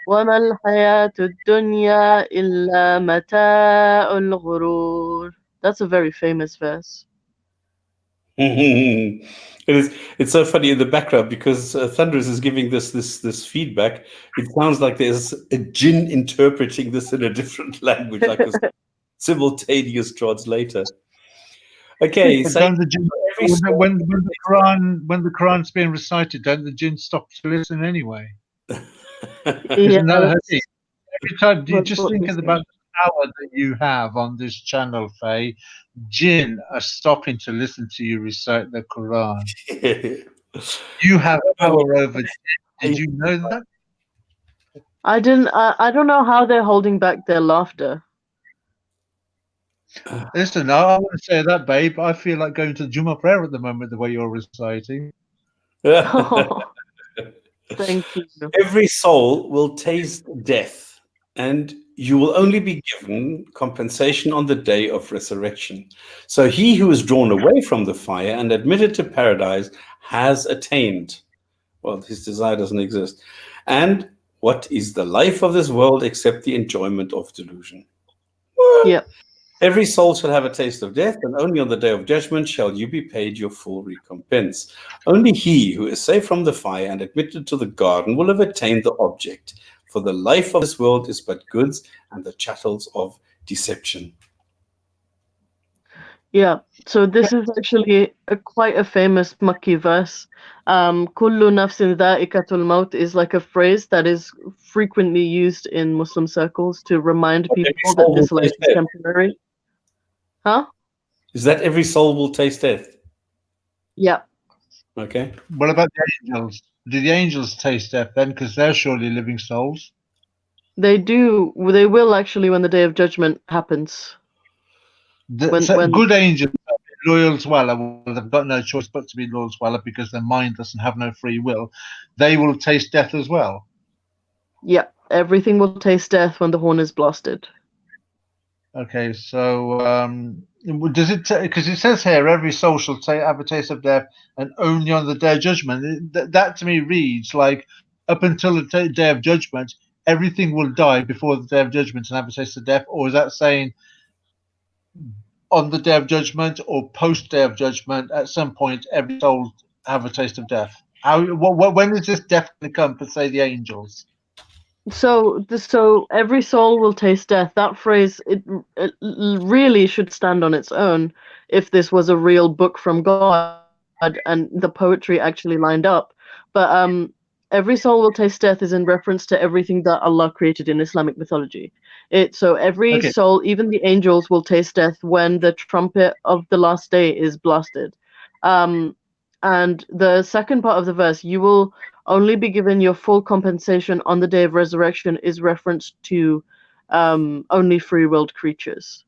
وما الحياة الدنيا إلا متاع الغرور. That's a very famous verse. It's so funny in the background because Thunderous is giving this feedback. It sounds like there's a jinn interpreting this in a different language, like a simultaneous translator. Okay, so when the Quran's being recited, don't the jinn stop to listen anyway? Isn't that hadith? Every time you just thinking about the power that you have on this channel, Faye, jinn are stopping to listen to you recite the Quran. You have power over jinn. Did you know that? I didn't. I don't know how they're holding back their laughter. Listen, I want to say that, babe. I feel like going to the Jummah prayer at the moment, the way you're reciting. Thank you. Every soul will taste death, and you will only be given compensation on the day of resurrection. So he who is drawn away from the fire and admitted to paradise has attained. Well, his desire doesn't exist. And what is the life of this world except the enjoyment of delusion? Yeah. Every soul shall have a taste of death, and only on the day of judgment shall you be paid your full recompense. Only he who is saved from the fire and admitted to the garden will have attained the object. For the life of this world is but goods and the chattels of deception. Yeah. So this is actually quite a famous Makki verse. Kullu nafsin dha'ikatul maut is like a phrase that is frequently used in Muslim circles to remind people that this life is temporary. Huh? Is that every soul will taste death? Yeah. Okay. What about the angels? Do the angels taste death then? Because they're surely living souls. They do. They will actually when the day of judgment happens. Good angels are loyal to Allah. Well, they've got no choice but to be loyal to Allah because their mind doesn't have no free will. They will taste death as well. Yeah, everything will taste death when the horn is blasted. Okay, so does it? Because it says here, every soul shall have a taste of death, and only on the day of judgment. That to me reads like up until the day of judgment, everything will die before the day of judgment and have a taste of death. Or is that saying on the day of judgment or post day of judgment, at some point, every soul have a taste of death? When is this death going to come for, say, the angels? So every soul will taste death. That phrase, it really should stand on its own if this was a real book from God and the poetry actually lined up. But every soul will taste death is in reference to everything that Allah created in Islamic mythology. So every soul, even the angels, will taste death when the trumpet of the last day is blasted. And the second part of the verse, you will only be given your full compensation on the day of resurrection, is referenced to only free-willed creatures.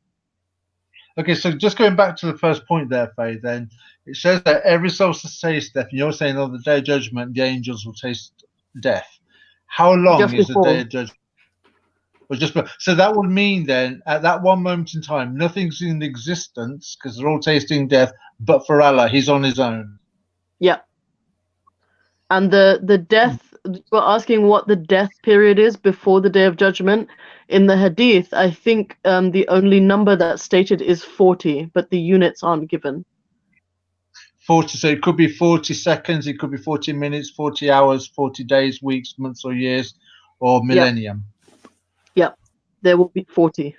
Okay, so just going back to the first point there, Faye, then it says that every soul shall taste death, and you're saying on the day of judgment, the angels will taste death. How long Just is the before. day of judgment? So that would mean then, at that one moment in time, nothing's in existence because they're all tasting death, but for Allah, He's on His own. Yeah. And the death, we're asking what the death period is before the day of judgment. In the hadith, I think the only number that's stated is 40, but the units aren't given. 40, so it could be 40 seconds, it could be 40 minutes, 40 hours, 40 days, weeks, months, or years, or millennium. Yeah, there will be 40.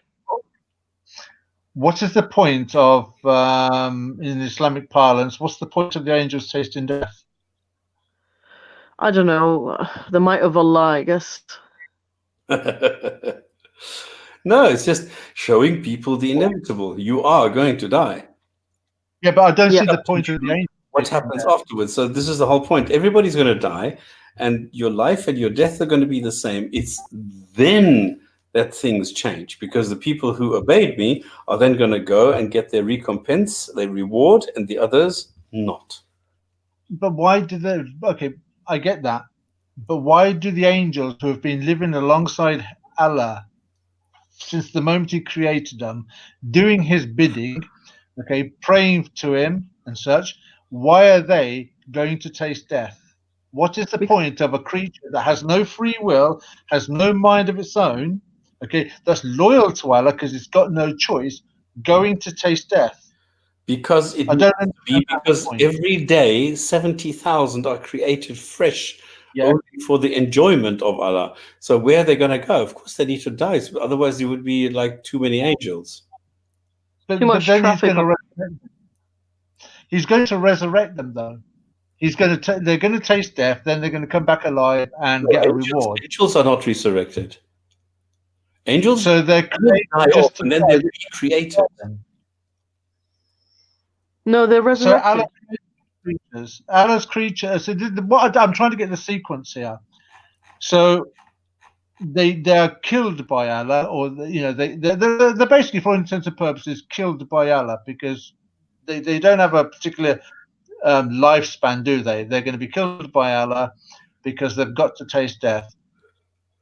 What is the point of, in Islamic parlance, what's the point of the angels tasting death? I don't know, the might of Allah, I guess. No, it's just showing people the inevitable. You are going to die. Yeah, but I don't see the point of the angels. What happens afterwards? So this is the whole point. Everybody's going to die, and your life and your death are going to be the same. It's then that things change, because the people who obeyed me are then going to go and get their recompense, their reward, and the others not. But why do they? Okay, I get that. But why do the angels who have been living alongside Allah since the moment He created them, doing His bidding, okay, praying to Him and such, why are they going to taste death? What is the point of a creature that has no free will, has no mind of its own, okay, that's loyal to Allah because it's got no choice, going to taste death? Because it needs to be, because every day 70,000 are created fresh, only for the enjoyment of Allah. So where are they going to go? Of course they need to die, otherwise there would be like too many angels. Too much traffic. He's going to resurrect them, though. They're going to taste death, then they're going to come back alive and get a reward. Angels are not resurrected. Angels, so they're die off and then they're recreated. No, they're resurrected. So Allah's creatures. So what I'm trying to get the sequence here. So they are killed by Allah, or they're basically, for all intents and purposes, killed by Allah because they don't have a particular lifespan, do they? They're going to be killed by Allah because they've got to taste death.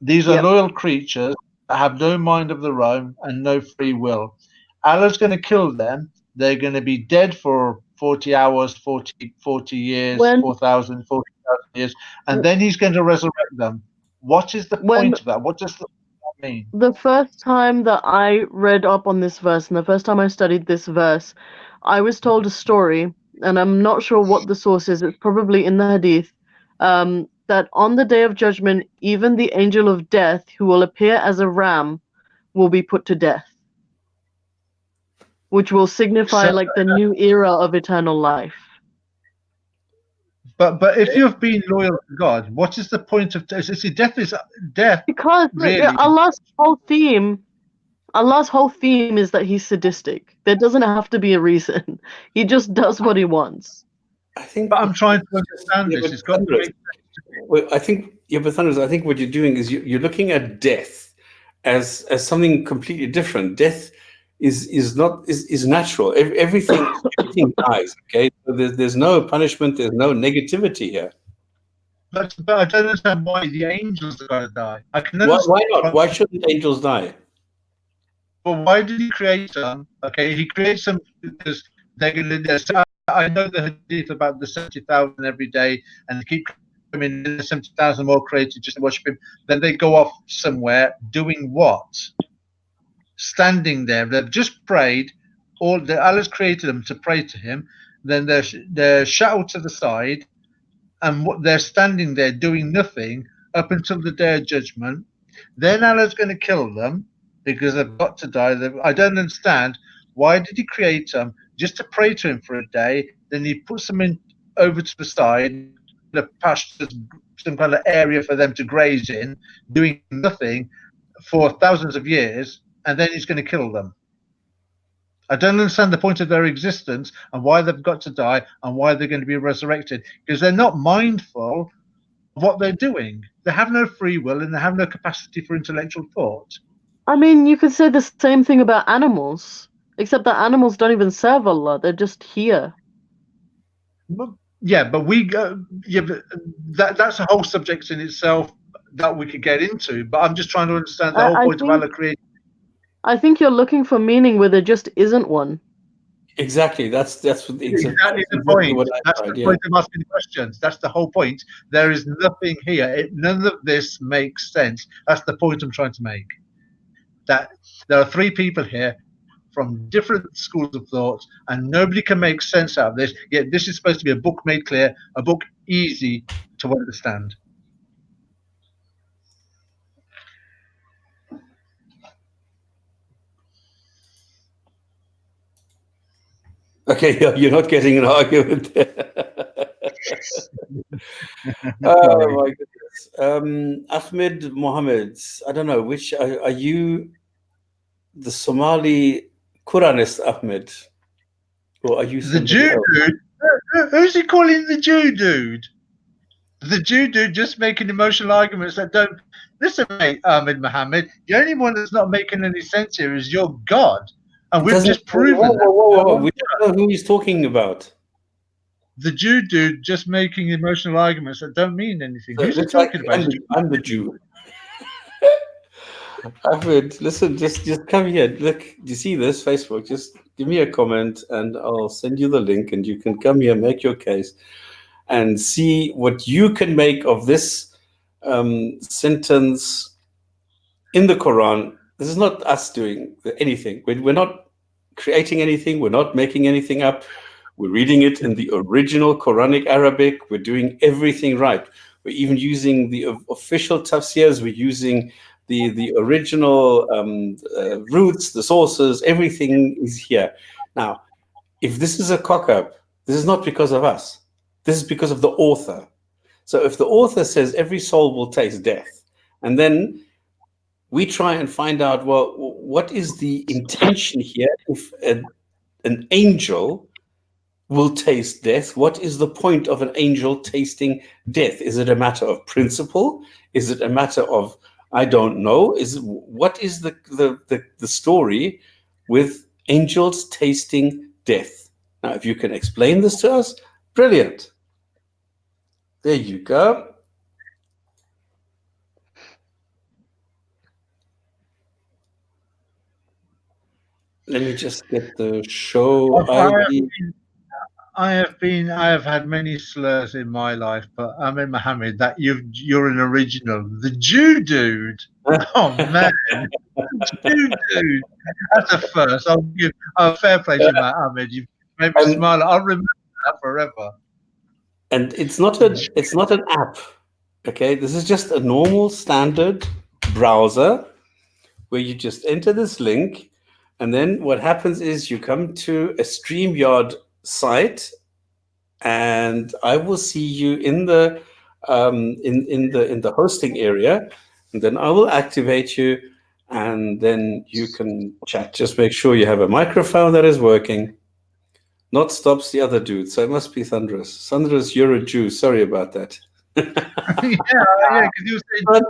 These are loyal creatures. have no mind of their own and no free will. Allah's going to kill them. They're going to be dead for 40 hours, 40 years, When 4,000, 40,000 years, and then he's going to resurrect them. What is the when point of that? What does that mean? the first time that I read up on this verse and the first time I studied this verse, I was told a story, and I'm not sure what the source is. It's probably in the Hadith. That on the day of judgment, even the angel of death, who will appear as a ram, will be put to death, which will signify So, like the new era of eternal life. but if you've been loyal to God, what is the point of death? See, death. Because Really, Allah's whole theme is that he's sadistic. There doesn't have to be a reason. He just does what he wants. I think. but I'm trying to understand Yeah, this. but It's got to Thunderous, make well, I think, yeah, but Thunderous, I think what you're doing is you're looking at death as something completely different. Death is not is natural. Everything dies. Okay, so there's no punishment. There's no negativity here. But I don't understand why the angels are going to die. I can Why understand. not? Why shouldn't angels die? But why did he create them? Okay, he creates them because they're going to. I know the hadith about the 70,000 every day, and they keep coming in, 70,000 more created just to worship him. Then they go off somewhere doing what? Standing there. They've just prayed. Allah's created them to pray to him. Then they're shut out to the side, and they're standing there doing nothing up until the day of judgment. Then Allah's going to kill them because they've got to die. I don't understand, why did he create them just to pray to him for a day? Then he puts them in over to the side, the pasture, some kind of area for them to graze in, doing nothing for thousands of years, and then he's going to kill them. I don't understand the point of their existence and why they've got to die and why they're going to be resurrected, because they're not mindful of what they're doing. They have no free will and they have no capacity for intellectual thought. I mean, you could say the same thing about animals, except that animals don't even serve Allah. They're just here. Yeah, but we go. Yeah, but that's a whole subject in itself that we could get into. But I'm just trying to understand the whole point of Allah creating. I think you're looking for meaning where there just isn't one. Exactly. That's exactly the point. That's the point of asking questions. That's the whole point. There is nothing here. None of this makes sense. That's the point I'm trying to make. That there are three people here from different schools of thought, and nobody can make sense out of this. Yet this is supposed to be a book made clear, a book easy to understand. Okay, you're not getting an argument there. Oh my goodness. Ahmed Mohammed, I don't know, which are you, the Somali Quranist Ahmed? Or are you the Jew else? dude? Who's he calling the Jew dude? The Jew dude just making emotional arguments that don't. Listen, mate, Ahmed Mohammed, the only one that's not making any sense here is your God. And we've just proven that. We don't know who he's talking about. The Jew dude just making emotional arguments that don't mean anything. Who's he talking about? I'm the Jew. Ahmed, listen, just come here. Look, do you see this? Facebook, just give me a comment and I'll send you the link and you can come here, make your case and see what you can make of this sentence in the Quran. This is not us doing anything. We're not creating anything. We're not making anything up. We're reading it in the original Quranic Arabic. We're doing everything right. We're even using the official tafsirs. We're using the original roots, the sources. Everything is here. Now, if this is a cock-up, this is not because of us. This is because of the author. So if the author says every soul will taste death, and then we try and find out, well, what is the intention here? If an angel will taste death, what is the point of an angel tasting death? Is it a matter of principle? Is it a matter of, I don't know? What is the story with angels tasting death? Now, if you can explain this to us, brilliant. There you go. Let me just get the show ID. I have had many slurs in my life, but Ahmed Mohammed, that you're an original. The Jew dude. Oh man, Jew dude. That's a first. I'll give fair play to you, Ahmed. You've made me smile. I'll remember that forever. And it's not an app. Okay, this is just a normal standard browser where you just enter this link, and then what happens is you come to a StreamYard site, and I will see you in the in the hosting area, and then I will activate you, and then you can chat. Just make sure you have a microphone that is working. Not stops the other dude, so it must be Thunderous. Thunderous, you're a Jew. Sorry about that. yeah, because you said about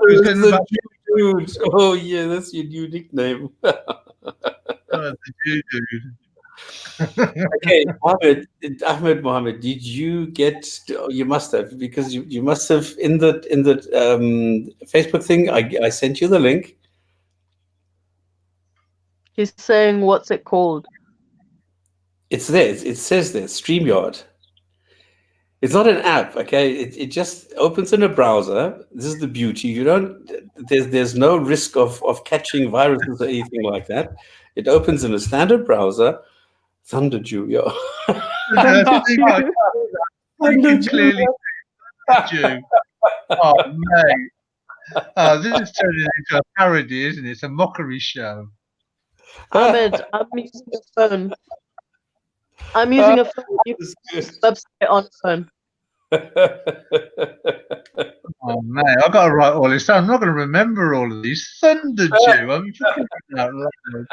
dude. Oh yeah, that's your new nickname. the Jew dude. Okay, Ahmed Mohammed, did you get? Oh, you must have, because you must have in the Facebook thing. I sent you the link. He's saying, what's it called? It's there. It says there, StreamYard. It's not an app, okay? It just opens in a browser. This is the beauty. You don't. There's no risk of catching viruses or anything like that. It opens in a standard browser. Thunder Jew, yo. Thunder Jew. You can clearly Jew. Oh mate. Oh, this is turning into a parody, isn't it? It's a mockery show. Ahmed, I'm using a phone. I'm using a phone. You can use the website on a phone. Oh man, I've got to write all this down. I'm not going to remember all of these. Thunder Jew. I'm fucking out loud.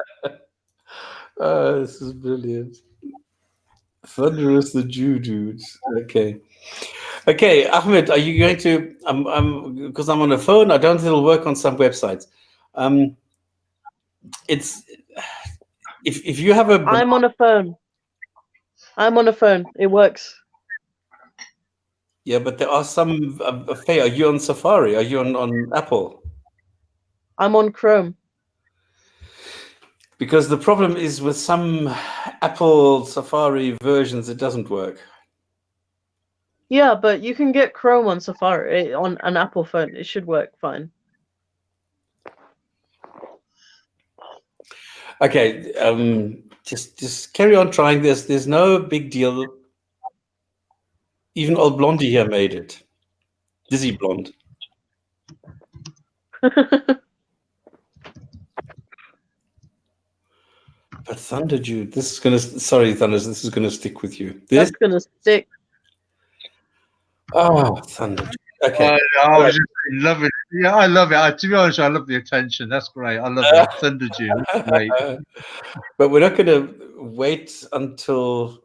Oh, this is brilliant. Thunderous the Jew dudes. Okay, Ahmed, are you going to? Because I'm on a phone. I don't think it'll work on some websites. It's if you have a. I'm on a phone. I'm on a phone. It works. Yeah, but there are some. Faye, are you on Safari? Are you on Apple? I'm on Chrome. Because the problem is with some Apple Safari versions, it doesn't work. Yeah, but you can get Chrome on Safari on an Apple phone. It should work fine. Okay, just carry on trying this. There's no big deal. Even old Blondie here made it. Dizzy Blonde. But Thunder Jude, this is gonna. Sorry, Thunders, this is gonna stick with you. That's gonna stick. Oh, Thunder Jude. Okay. I was just loving it. Yeah, I love it. To be honest, I love the attention. That's great. I love it. Thunder Jew. Great. But we're not going to wait until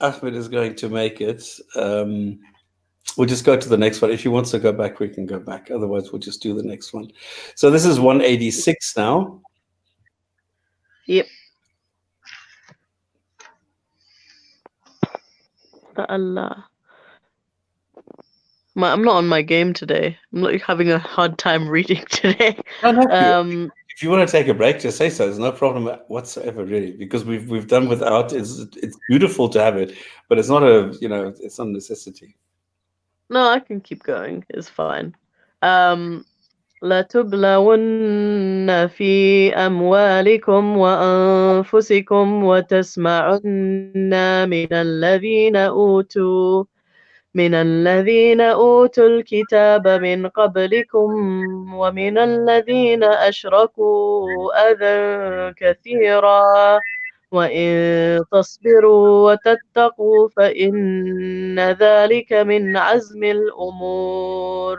Ahmed is going to make it. We'll just go to the next one. If he wants to go back, we can go back. Otherwise, we'll just do the next one. So this is 186 now. Yep. Allah. I'm not on my game today. I'm like having a hard time reading today. If you want to take a break, just say so. There's no problem whatsoever, really, because we've done without. It's beautiful to have it, but it's not it's not a necessity. No, I can keep going. It's fine. لتبلون في أموالكم وأنفسكم وتسمعن من الذين أوتوا الكتاب من قبلكم ومن الذين أشركوا أذى كثيرا وإن تصبروا وتتقوا فإن ذلك من عزم الأمور.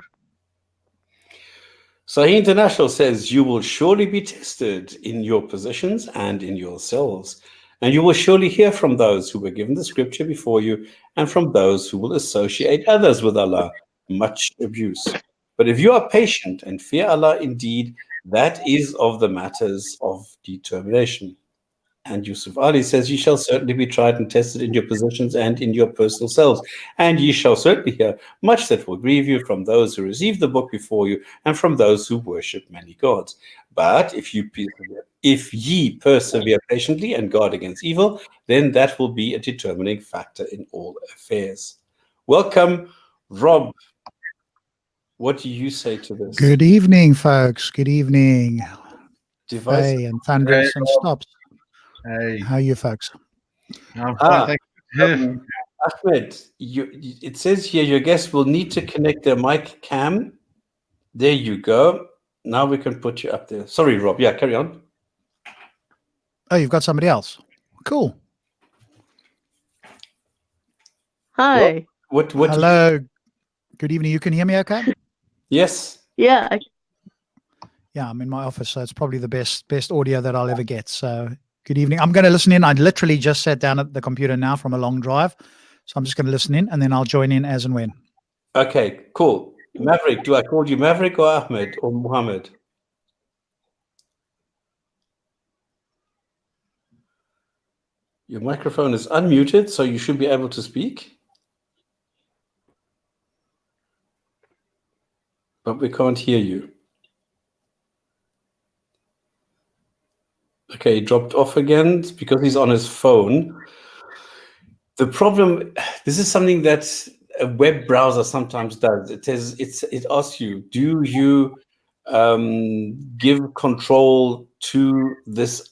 Sahih International says, you will surely be tested in your positions and in yourselves, and you will surely hear from those who were given the scripture before you and from those who will associate others with Allah, much abuse. But if you are patient and fear Allah indeed, that is of the matters of determination. And Yusuf Ali says, ye shall certainly be tried and tested in your positions and in your personal selves, and ye shall certainly hear much that will grieve you from those who received the book before you and from those who worship many gods. But if if ye persevere patiently and guard against evil, then that will be a determining factor in all affairs. Welcome, Rob. What do you say to this? Good evening, folks. Good evening. Device. Faye and Thunderous Hey, and Stops. Hey, How are you folks? I'm fine. Thank you. Ahmed, it says here your guest will need to connect their mic cam. There you go. Now we can put you up there. Sorry, Rob. Yeah, carry on. Oh, you've got somebody else. Cool. Hi. What? Hello. Good evening. You can hear me okay? Yes. Yeah. Yeah, I'm in my office, so it's probably the best audio that I'll ever get. So good evening. I'm going to listen in. I literally just sat down at the computer now from a long drive. So I'm just going to listen in and then I'll join in as and when. Okay, cool. Maverick, do I call you Maverick or Ahmed or Muhammad? Your microphone is unmuted, so you should be able to speak. But we can't hear you. Okay, he dropped off again because he's on his phone. The problem, this is something that a web browser sometimes does. It asks you, do you give control to this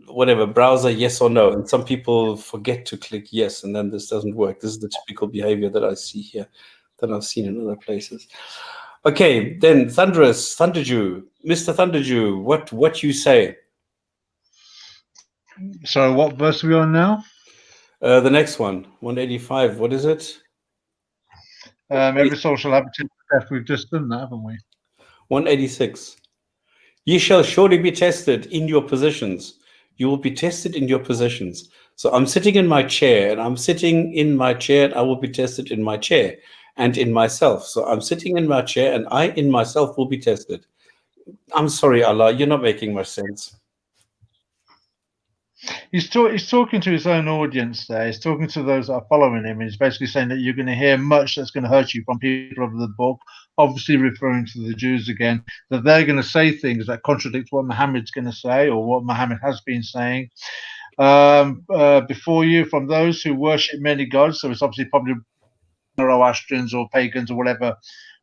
whatever browser, yes or no? And some people forget to click yes, and then this doesn't work. This is the typical behavior that I see here, that I've seen in other places. Okay, then Thunderous, Thunderjew, Mr. Thunderjew, what you say? So, what verse are we on now? The next one, 185. What is it? Every soul shall have a death. We've just done that, haven't we? 186. Ye shall surely be tested in your positions. You will be tested in your positions. So I'm sitting in my chair, and I'm sitting in my chair, and I will be tested in my chair and in myself. So I'm sitting in my chair, and I in myself will be tested. I'm sorry, Allah, you're not making much sense. He's talking to his own audience there. He's talking to those that are following him. He's basically saying that you're going to hear much that's going to hurt you from people of the book, obviously referring to the Jews again, that they're going to say things that contradict what Muhammad's going to say or what Muhammad has been saying. Before you, from those who worship many gods, so it's obviously probably Zoroastrians or pagans or whatever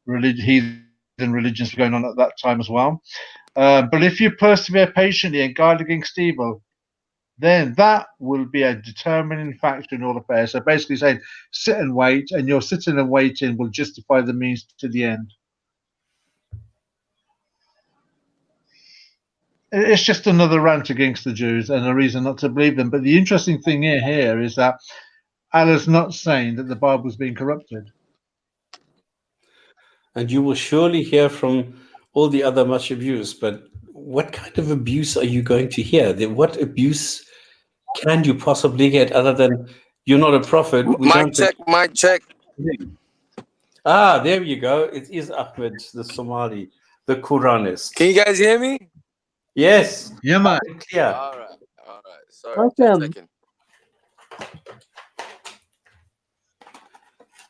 heathen religions were going on at that time as well. But if you persevere patiently and guard against evil, then that will be a determining factor in all affairs. So basically saying, sit and wait, and your sitting and waiting will justify the means to the end. It's just another rant against the Jews and a reason not to believe them. But the interesting thing here is that Allah's not saying that the Bible's being corrupted. And you will surely hear from all the other much abuse, but what kind of abuse are you going to hear? What abuse can you possibly get other than you're not a prophet? Mic check. Ah, there you go. It is Ahmed, the Somali, the Quranist. Can you guys hear me? Yes. Yeah, man. Clear. All right. Sorry. Welcome. Just a second.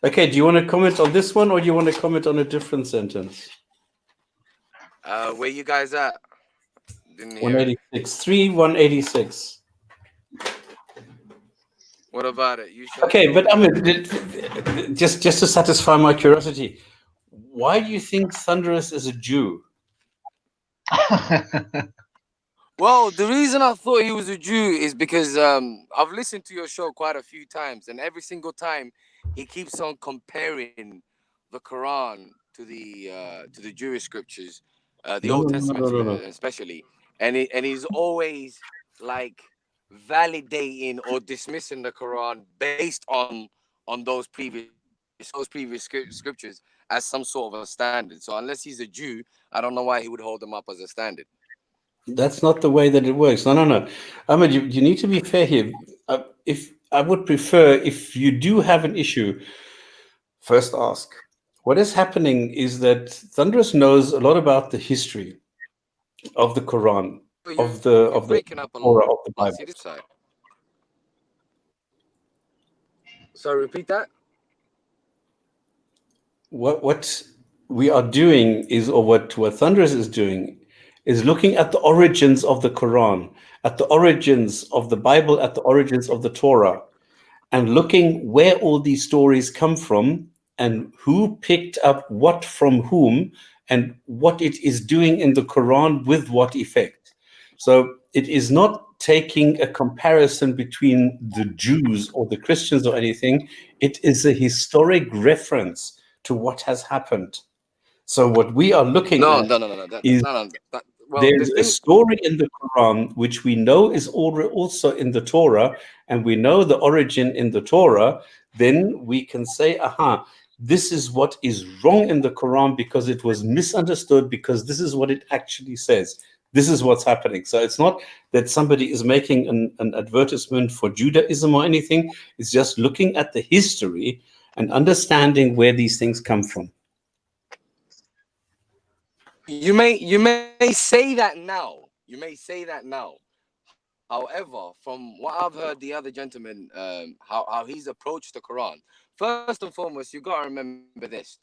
Okay, do you want to comment on this one or do you want to comment on a different sentence? Where you guys at? Didn't hear. 186. 186. What about it? You shall Okay, but I mean, just to satisfy my curiosity, why do you think Thunderous is a Jew? Well, the reason I thought he was a Jew is because I've listened to your show quite a few times, and every single time he keeps on comparing the Quran to the Jewish scriptures, the Old Testament especially, and he's always like validating or dismissing the Quran based on those previous scriptures as some sort of a standard. So unless he's a Jew, I don't know why he would hold them up as a standard. That's not the way that it works. No. Ahmed, you need to be fair here. If I would prefer, if you do have an issue, first ask. What is happening is that Thunderous knows a lot about the history of the Quran, of the Torah, of the Bible. Side. So repeat that. What we are doing is, or what Thunderous is doing, is looking at the origins of the Quran, at the origins of the Bible, at the origins of the Torah, and looking where all these stories come from and who picked up what from whom and what it is doing in the Quran with what effect. So it is not taking a comparison between the Jews or the Christians or anything. It is a historic reference to what has happened. So what we are looking No, at no, no, no, no. is Well, there's a story in the Quran which we know is also in the Torah, and we know the origin in the Torah. Then we can say, aha, this is what is wrong in the Quran because it was misunderstood, because this is what it actually says. This is what's happening. So it's not that somebody is making an advertisement for Judaism or anything. It's just looking at the history and understanding where these things come from. you may say that now. You may say that now. However, from what I've heard the other gentleman, how he's approached the Quran. First and foremost, you gotta remember this: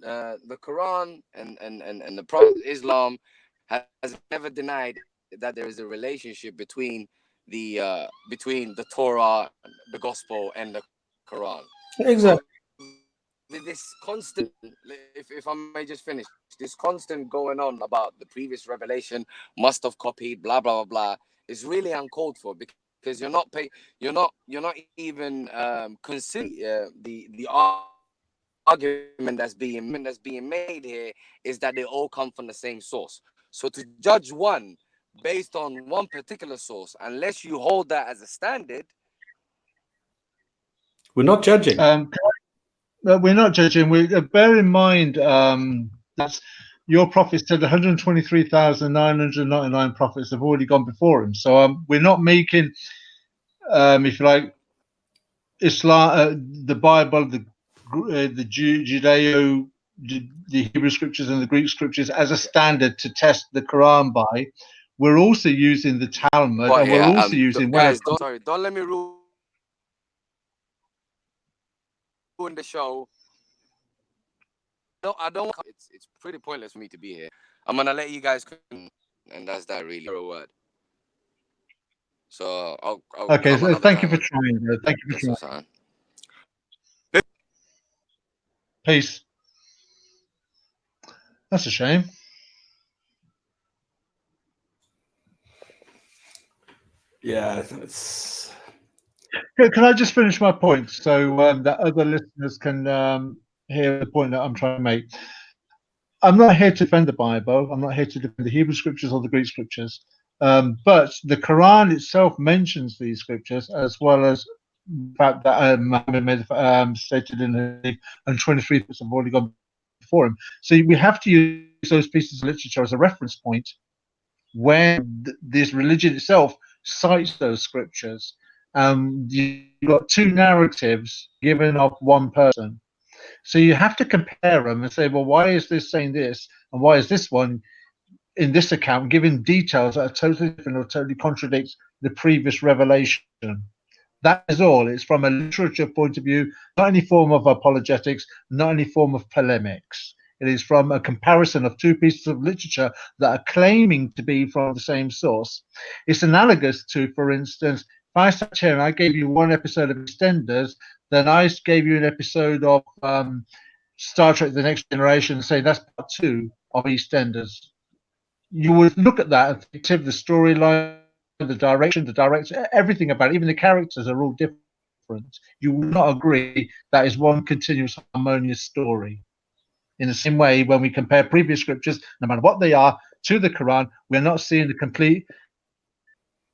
the Quran and the Prophet Islam has never denied that there is a relationship between the Torah, the Gospel, and the Quran. Exactly. So this constant, if I may just finish, this constant going on about the previous revelation must have copied, blah blah blah blah, is really uncalled for, because you're not even considering the argument that's being made here is that they all come from the same source. So to judge one based on one particular source, unless you hold that as a standard, we're not judging. We're not judging. We bear in mind that your prophet said 123,999 prophets have already gone before him. So we're not making, if you like, Islam, the Bible, the Judeo, the Hebrew scriptures and the Greek scriptures as a standard to test the Quran by. We're also using the Talmud, and we're also using guys. Don't let me ruin the show. No, I don't. It's pretty pointless for me to be here. I'm gonna let you guys, and that's that really a word. So I'll okay. So thank you for trying. Thank you for trying. Peace. That's a shame. Yeah, it's... Can I just finish my point so that other listeners can hear the point that I'm trying to make? I'm not here to defend the Bible. I'm not here to defend the Hebrew scriptures or the Greek scriptures. But the Quran itself mentions these scriptures, as well as the fact that Muhammad stated in the 23 books have already gone before him. So we have to use those pieces of literature as a reference point when this religion itself cites those scriptures. You've got two narratives given of one person. So you have to compare them and say, well, why is this saying this? And why is this one in this account giving details that are totally different or totally contradicts the previous revelation? That is all. It's from a literature point of view, not any form of apologetics, not any form of polemics. It is from a comparison of two pieces of literature that are claiming to be from the same source. It's analogous to, for instance, if I sat here and I gave you one episode of EastEnders, then I gave you an episode of Star Trek The Next Generation and say that's part 2 of EastEnders. You would look at that and think the storyline, the direction, the director, everything about it, even the characters are all different. You would not agree that is one continuous harmonious story. In the same way, when we compare previous scriptures, no matter what they are, to the Quran, we're not seeing the complete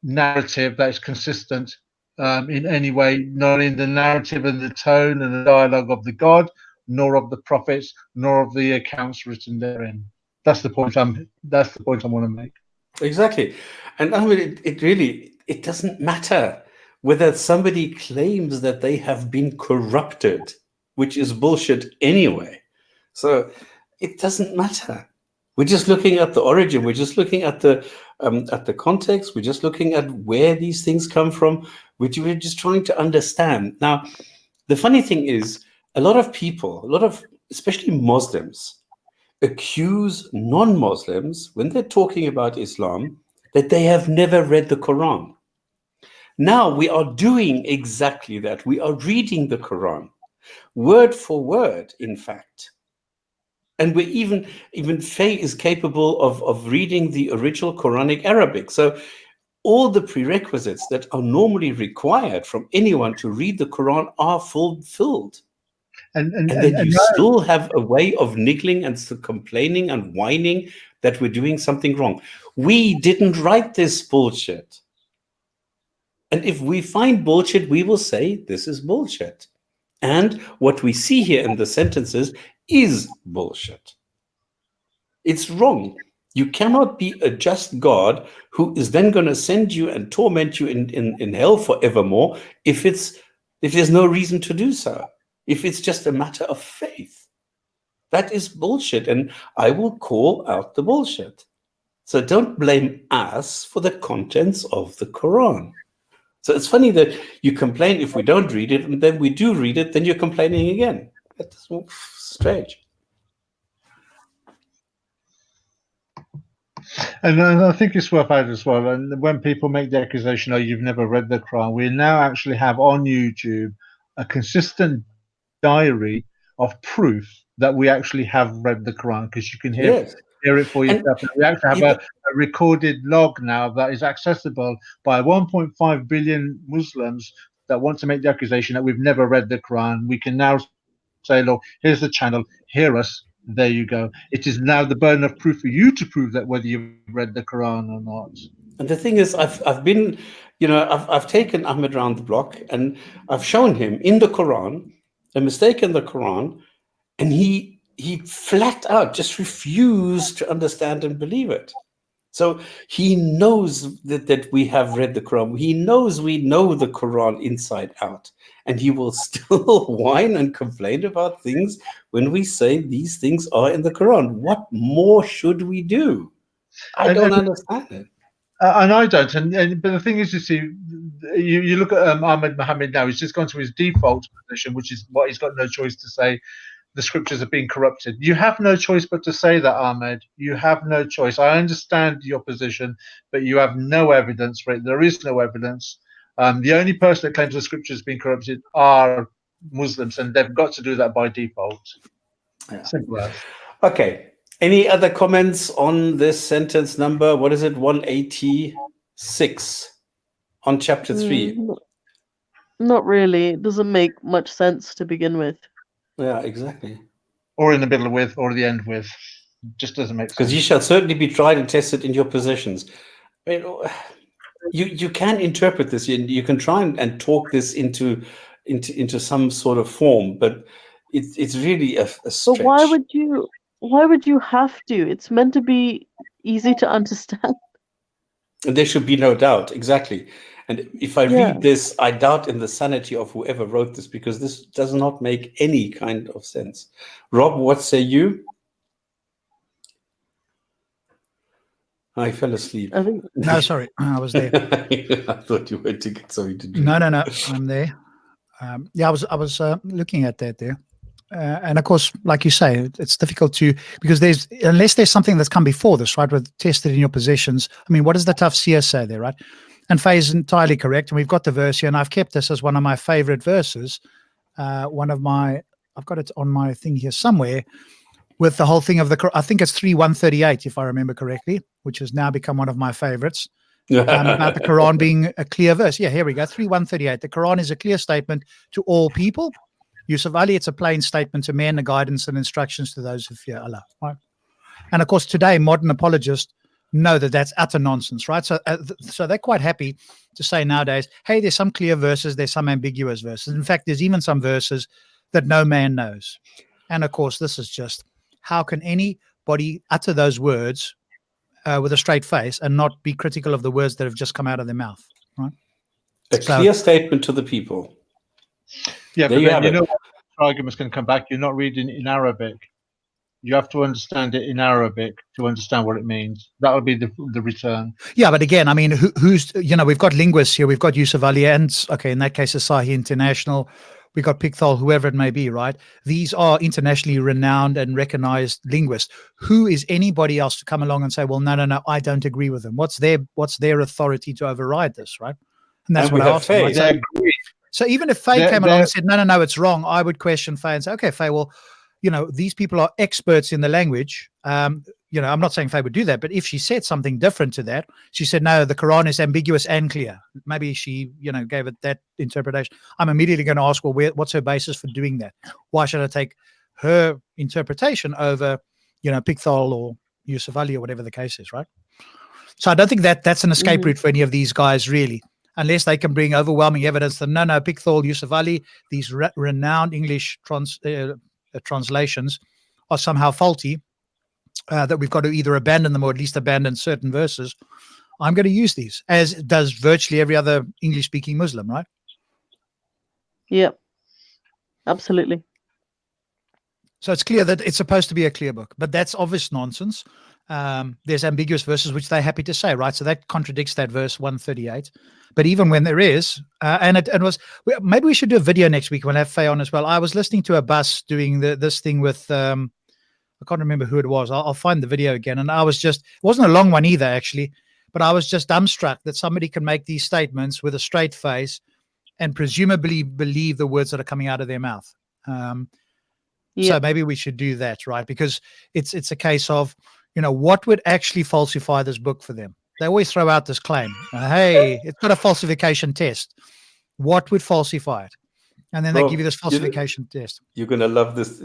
narrative that is consistent in any way, not in the narrative and the tone and the dialogue of the God, nor of the prophets, nor of the accounts written therein. That's the point I want to make. Exactly. And I mean, it doesn't matter whether somebody claims that they have been corrupted, which is bullshit anyway. So it doesn't matter. We're just looking at the origin. We're just looking at the context. We're just looking at where these things come from. We're just trying to understand. Now, the funny thing is, a lot of people, especially Muslims, accuse non-Muslims, when they're talking about Islam, that they have never read the Quran. Now we are doing exactly that. We are reading the Quran, word for word, in fact. And we're even Faye is capable of reading the original Quranic Arabic. So all the prerequisites that are normally required from anyone to read the Quran are fulfilled. And then you still have a way of niggling and complaining and whining that we're doing something wrong. We didn't write this bullshit. And if we find bullshit, we will say this is bullshit. And what we see here in the sentences is bullshit. It's wrong. You cannot be a just God who is then going to send you and torment you in hell forevermore if there's no reason to do so. If it's just a matter of faith. That is bullshit, and I will call out the bullshit. So don't blame us for the contents of the Quran. So it's funny that you complain if we don't read it, and then we do read it, then you're complaining again. That's strange. And I think it's worth adding as well. And when people make the accusation, "Oh, you've never read the Quran," we now actually have on YouTube a consistent diary of proof that we actually have read the Quran, because you can hear it for yourself. And we actually have a recorded log now that is accessible by 1.5 billion Muslims that want to make the accusation that we've never read the Quran. We can now say, look, here's the channel, hear us. There you go. It is now the burden of proof for you to prove that whether you've read the Quran or not. And the thing is, I've been, I've taken Ahmed around the block and I've shown him in the Quran a mistake in the Quran, and he flat out just refused to understand and believe it. So he knows that we have read the Quran. He knows we know the Quran inside out. And he will still whine and complain about things when we say these things are in the Quran. What more should we do? I don't understand it. And I don't. But the thing is, you see, you look at Ahmed Mohammed now. He's just gone to his default position, which is what he's got no choice to say. The scriptures have been corrupted. You have no choice but to say that, Ahmed. You have no choice. I understand your position, but you have no evidence for it. There is no evidence. The only person that claims the scripture has been corrupted are Muslims, and they've got to do that by default. Yeah. Simple as. Okay. Any other comments on this sentence number? What is it? 186 on chapter 3. Not really. It doesn't make much sense to begin with. Yeah, exactly. Or in the middle with, or the end with. Just doesn't make sense. Because ye shall certainly be tried and tested in your possessions. I mean, you can interpret this. You can try and talk this into some sort of form, but it's really a stretch. But why would you have to? It's meant to be easy to understand. And there should be no doubt, exactly. And if I read this, I doubt in the sanity of whoever wrote this, because this does not make any kind of sense. Rob, what say you? I fell asleep. No, sorry, I was there. I thought you went to get something to drink. No, I'm there. I was looking at that there. And of course, like you say, it's difficult because unless there's something that's come before this, right, with tested in your possessions. I mean, what does the tafsir say there, right? And Faye is entirely correct. And we've got the verse here, and I've kept this as one of my favorite verses. I've got it on my thing here somewhere, with the whole thing of I think it's 3:138, if I remember correctly, which has now become one of my favorites. About the Quran being a clear verse. Yeah, here we go. 3:138. The Quran is a clear statement to all people. Yusuf Ali, it's a plain statement to men, a guidance and instructions to those who fear Allah. Right? And of course, today, modern apologists know that that's utter nonsense, right? So they're quite happy to say nowadays, hey, there's some clear verses, there's some ambiguous verses. In fact, there's even some verses that no man knows. And of course, this is just, how can anybody utter those words with a straight face and not be critical of the words that have just come out of their mouth, right? A clear statement to the people. Yeah, but then, what arguments can come back. You're not reading in Arabic. You have to understand it in Arabic to understand what it means. That would be the return. Yeah, but again, I mean, who's we've got linguists here. We've got Yusuf Ali, and in that case, Asahi International. we got Pickthall, whoever it may be, right? These are internationally renowned and recognized linguists. Who is anybody else to come along and say, well, no, I don't agree with them? What's their authority to override this, right? And that's And what we I have asked him, right? Faye. So even if Faye came along and said, no, it's wrong, I would question Faye and say, okay, Faye, well, these people are experts in the language. I'm not saying Faye would do that, but if she said something different to that, she said, no, the Quran is ambiguous and clear. Maybe she, gave it that interpretation. I'm immediately going to ask, well, what's her basis for doing that? Why should I take her interpretation over, Pickthall or Yusuf Ali or whatever the case is, right? So I don't think that's an escape route for any of these guys, really, unless they can bring overwhelming evidence that no, Pickthall, Yusuf Ali, these renowned English translations are somehow faulty, that we've got to either abandon them or at least abandon certain verses. I'm going to use these, as does virtually every other English-speaking Muslim, right? Yeah, absolutely. So it's clear that it's supposed to be a clear book, but that's obvious nonsense. There's ambiguous verses, which they're happy to say, right? So that contradicts that verse 138. But even when there is, and it was, maybe we should do a video next week. We'll have Faye on as well. I was listening to a bus doing this thing with, I can't remember who it was. I'll find the video again. And it wasn't a long one either, actually, but I was just dumbstruck that somebody can make these statements with a straight face and presumably believe the words that are coming out of their mouth. So maybe we should do that, right? Because it's a case of, what would actually falsify this book for them? They always throw out this claim, hey, it's got a falsification test. What would falsify it? And then they give you this falsification test. You're going to love this.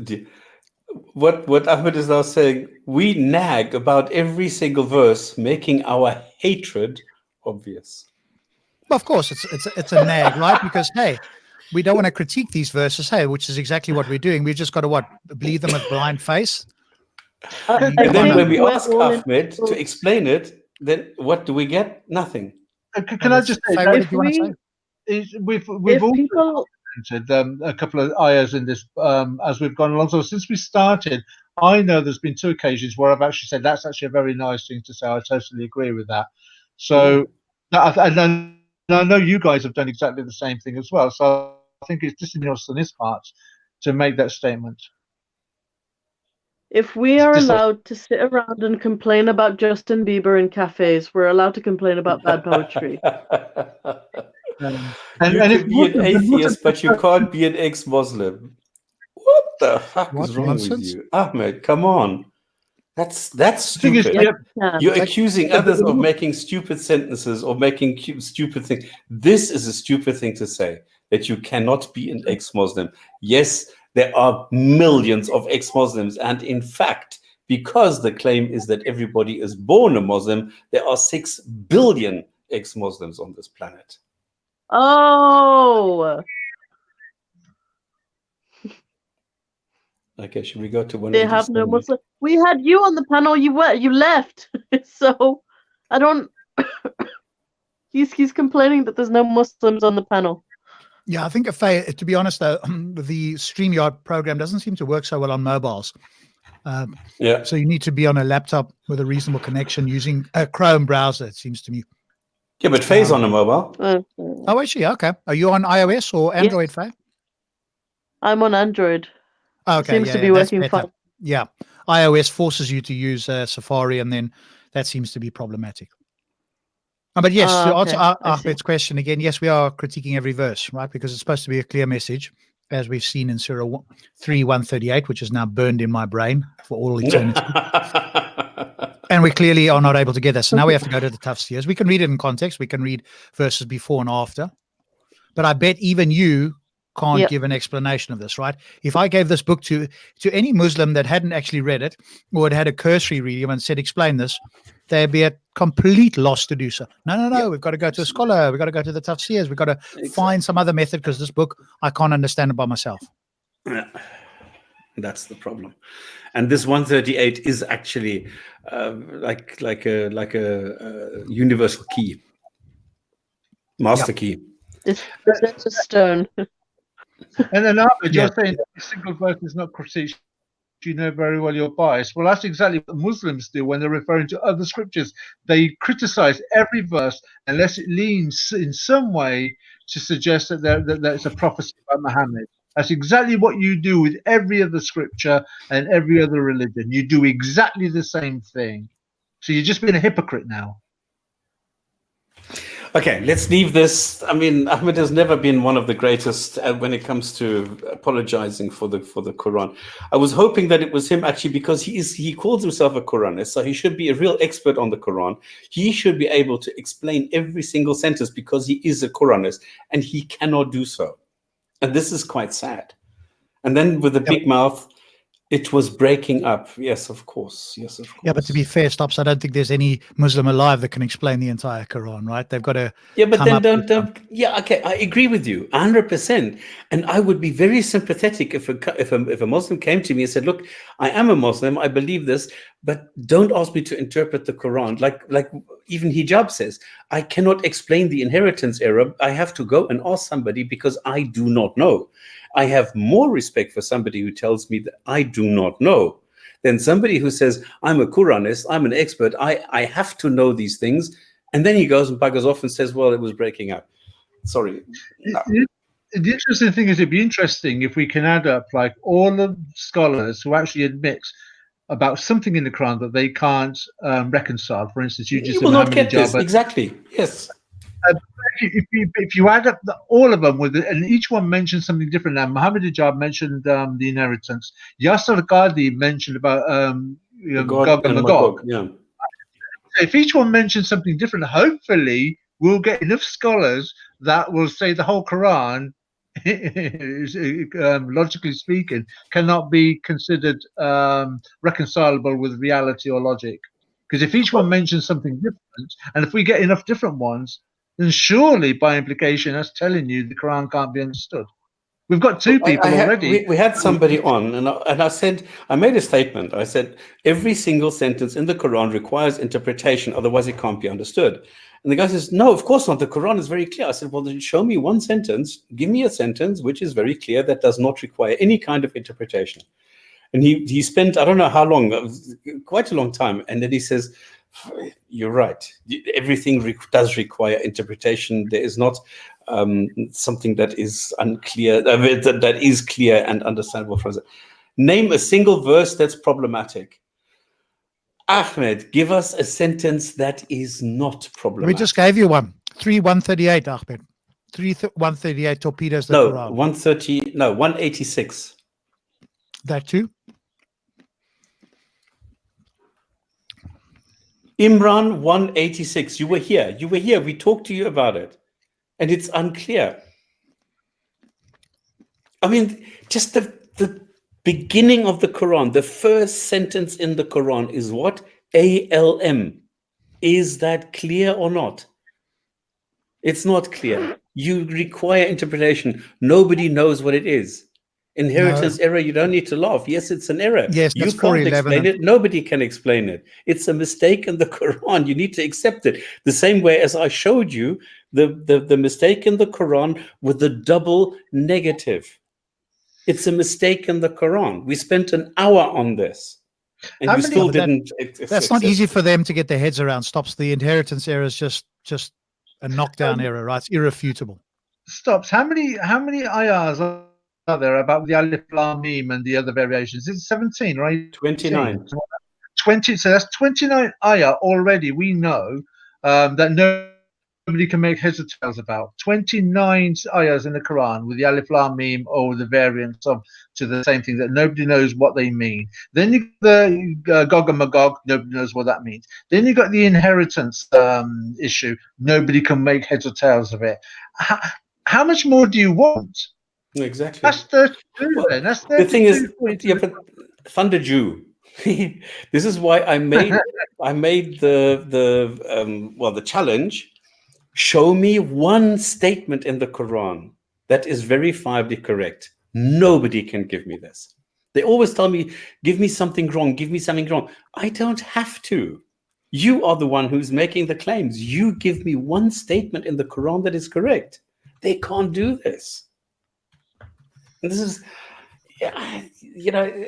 What Ahmed is now saying, we nag about every single verse, making our hatred obvious. Well, of course, it's a nag, right? Because, hey, we don't want to critique these verses, which is exactly what we're doing. We've just got to believe them with blind face. And then when we ask Ahmed to explain it, then what do we get? Nothing. Can I just say, we've also implemented a couple of ayahs in this as we've gone along. So since we started, I know there's been 2 occasions where I've actually said that's actually a very nice thing to say. I totally agree with that. So I know you guys have done exactly the same thing as well. So I think it's disingenuous on his part to make that statement. If we are allowed to sit around and complain about Justin Bieber in cafes, we're allowed to complain about bad poetry. You can be an atheist, but you can't be an ex-Muslim. What the fuck is wrong with you? Ahmed, come on. That's stupid. You're accusing others of making stupid sentences or making stupid things. This is a stupid thing to say, that you cannot be an ex-Muslim. Yes, there are millions of ex-Muslims. And in fact, because the claim is that everybody is born a Muslim, there are 6 billion ex-Muslims on this planet. Oh. Okay, should we go to one? They have no Muslim. We had you on the panel. You left. So I don't. he's complaining that there's no Muslims on the panel. Yeah, I think to be honest, though, the StreamYard program doesn't seem to work so well on mobiles. So you need to be on a laptop with a reasonable connection using a Chrome browser, it seems to me. Yeah, but Faye's on a mobile. Oh, is she? Okay. Are you on iOS or Android, Faye? I'm on Android. Okay, seems to be working fine. Yeah, iOS forces you to use Safari, and then that seems to be problematic. But yes, to answer Ahmed's question again, yes, we are critiquing every verse, right? Because it's supposed to be a clear message, as we've seen in Surah 3:138, which is now burned in my brain for all eternity. And we clearly are not able to get that. So now we have to go to the tafsirs. We can read it in context. We can read verses before and after. But I bet even you can't give an explanation of this, right? If I gave this book to any Muslim that hadn't actually read it or had a cursory reading and said, explain this, they'd be at complete loss to do so. No, we've got to go to a scholar. We've got to go to the tafsirs. We've got to find some other method because this book, I can't understand it by myself. Yeah, that's the problem. And this 138 is actually like a universal key, master key. It's a stone. And then Ahmed, you're saying that a single verse is not critique. You know very well you're biased. Well, that's exactly what Muslims do when they're referring to other scriptures. They criticize every verse unless it leans in some way to suggest that it's a prophecy about Muhammad. That's exactly what you do with every other scripture and every other religion. You do exactly the same thing. So you're just being a hypocrite now. Okay, let's leave this. I mean, Ahmed has never been one of the greatest when it comes to apologizing for the Quran. I was hoping that it was him actually, because he calls himself a Quranist, so he should be a real expert on the Quran. He should be able to explain every single sentence because he is a Quranist, and he cannot do so. And this is quite sad. And then with the big mouth, it was breaking up. Yes, of course. Yes, of course. Yeah, but to be fair, Stops, I don't think there's any Muslim alive that can explain the entire Quran, right? They've got to. Yeah, but then don't. Yeah, okay, I agree with you 100%. And I would be very sympathetic if a Muslim came to me and said, "Look, I am a Muslim. I believe this, but don't ask me to interpret the Quran." Like even hijab says, I cannot explain the inheritance era. I have to go and ask somebody because I do not know. I have more respect for somebody who tells me that I do not know than somebody who says, I'm a Quranist, I'm an expert, I have to know these things. And then he goes and buggers off and says, well, it was breaking up. Sorry. No. The interesting thing is, it'd be interesting if we can add up like all the scholars who actually admit about something in the Quran that they can't reconcile. For instance, you just will not get this. Exactly. Yes. If you add up all of them and each one mentions something different. Now, Muhammad Hijab mentioned the inheritance. Yasser al-Qadi mentioned about Gog and Magog. Yeah. If each one mentions something different, hopefully we'll get enough scholars that will say the whole Quran, logically speaking, cannot be considered reconcilable with reality or logic. Because if each one mentions something different, and if we get enough different ones, then surely by implication that's telling you the Quran can't be understood. We've got two people already. We had somebody on, and I said, I made a statement. I said, every single sentence in the Quran requires interpretation, otherwise it can't be understood. And the guy says, no, of course not. The Quran is very clear. I said, well, then show me one sentence. Give me a sentence which is very clear that does not require any kind of interpretation. And he spent, I don't know how long, quite a long time. And then he says, you're right. Everything does require interpretation. There is not something that is unclear, that is clear and understandable for us. Name a single verse that's problematic. Ahmed, give us a sentence that is not problematic. We just gave you one. 138, Ahmed. 138 torpedoes the Quran. 186. That too? Imran 186. You were here. We talked to you about it. And it's unclear. I mean, just the beginning of the Quran, the first sentence in the Quran is what? ALM. Is that clear or not? It's not clear. You require interpretation. Nobody knows what it is. Inheritance error, you don't need to laugh. Yes, it's an error. Yes, you can't explain it. Nobody can explain it. It's a mistake in the Quran. You need to accept it. The same way as I showed you the mistake in the Quran with the double negative. It's a mistake in the Quran. We spent an hour on this. And you still didn't. That's not easy for them to get their heads around. Stops. The inheritance error is just a knockdown error, right? It's irrefutable. Stops. How many ayahs are there about the Alif Lam Mim and the other variations? It's 17, right? 29. 20. So that's 29 ayah already. We know that nobody can make heads or tails about. 29 ayahs in the Quran with the Alif Lam Mim or the variants of to the same thing that nobody knows what they mean. Then you got the Gog and Magog. Nobody knows what that means. Then you got the inheritance issue. Nobody can make heads or tails of it. How much more do you want? Exactly. That's 32 then. That's 32. The thing is, yeah, but Thunder Jew. This is why I made the challenge. Show me one statement in the Quran that is verifiably correct. Nobody can give me this. They always tell me, give me something wrong, give me something wrong. I don't have to. You are the one who's making the claims. You give me one statement in the Quran that is correct. They can't do this. And this is,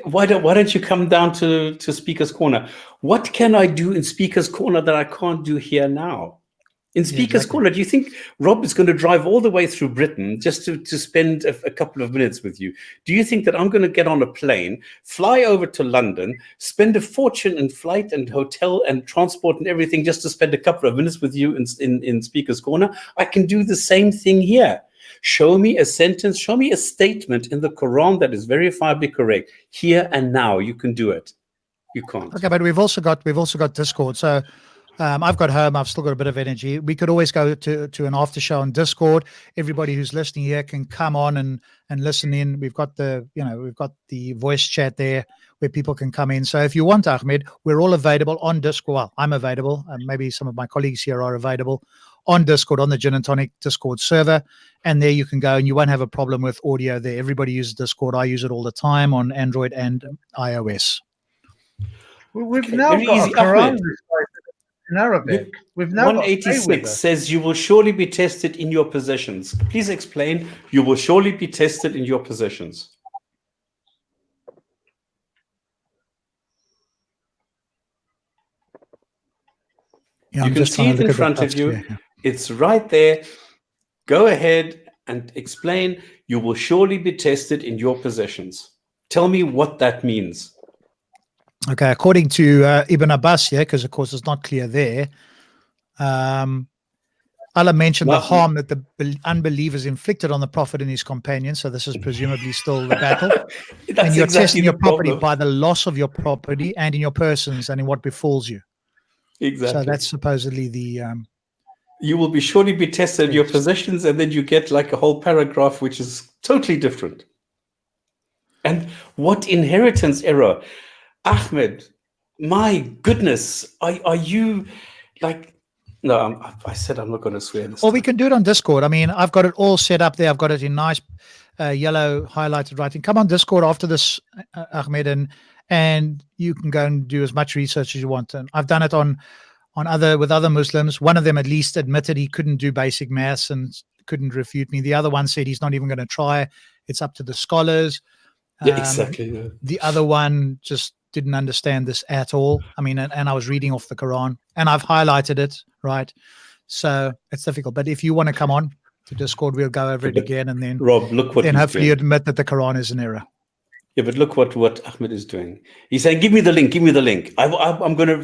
why don't you come down to Speaker's Corner? What can I do in Speaker's Corner that I can't do here now? In Speaker's Corner, do you think Rob is going to drive all the way through Britain just to spend a couple of minutes with you? Do you think that I'm going to get on a plane, fly over to London, spend a fortune in flight and hotel and transport and everything just to spend a couple of minutes with you in Speaker's Corner? I can do the same thing here. Show me a sentence, show me a statement in the Quran that is verifiably correct. Here and now, you can do it. You can't. Okay, but we've also got Discord. So I've got home. I've still got a bit of energy. We could always go to an after show on Discord. Everybody who's listening here can come on and listen in. We've got the voice chat there where people can come in. So if you want, Ahmed, we're all available on Discord. Well, I'm available. Maybe some of my colleagues here are available on Discord, on the Gin and Tonic Discord server. And there you can go and you won't have a problem with audio there. Everybody uses Discord. I use it all the time on Android and iOS. We've now got a Quran in Arabic. We've now 186 says you will surely be tested in your possessions. Please explain. You will surely be tested in your possessions. Yeah, you can see it in front of you. Yeah. It's right there. Go ahead and explain. You will surely be tested in your possessions. Tell me what that means. Okay, according to Ibn Abbas here, because of course it's not clear there, Allah mentioned the harm that the unbelievers inflicted on the Prophet and his companions. So this is presumably still the battle. And you're testing your property by the loss of your property and in your persons and in what befalls you. Exactly. So that's supposedly the... you will be surely be tested in your possessions, and then you get like a whole paragraph which is totally different. And what inheritance error? Ahmed, my goodness, are you like... No, I said I'm not going to swear this Well, time. we can do it on Discord. I mean, I've got it all set up there. I've got it in nice yellow highlighted writing. Come on Discord after this, Ahmed, and you can go and do as much research as you want. And I've done it with other Muslims. One of them at least admitted he couldn't do basic maths and couldn't refute me. The other one said he's not even going to try. It's up to the scholars. Yeah, exactly. Yeah. The other one just didn't understand this at all. I mean, and I was reading off the Quran and I've highlighted it, right? So it's difficult. But if you want to come on to Discord, we'll go over it again, and then Rob, look what then hopefully you admit that the Quran is an error. Yeah, but look what Ahmed is doing. He's saying, "Give me the link. Give me the link. I'm gonna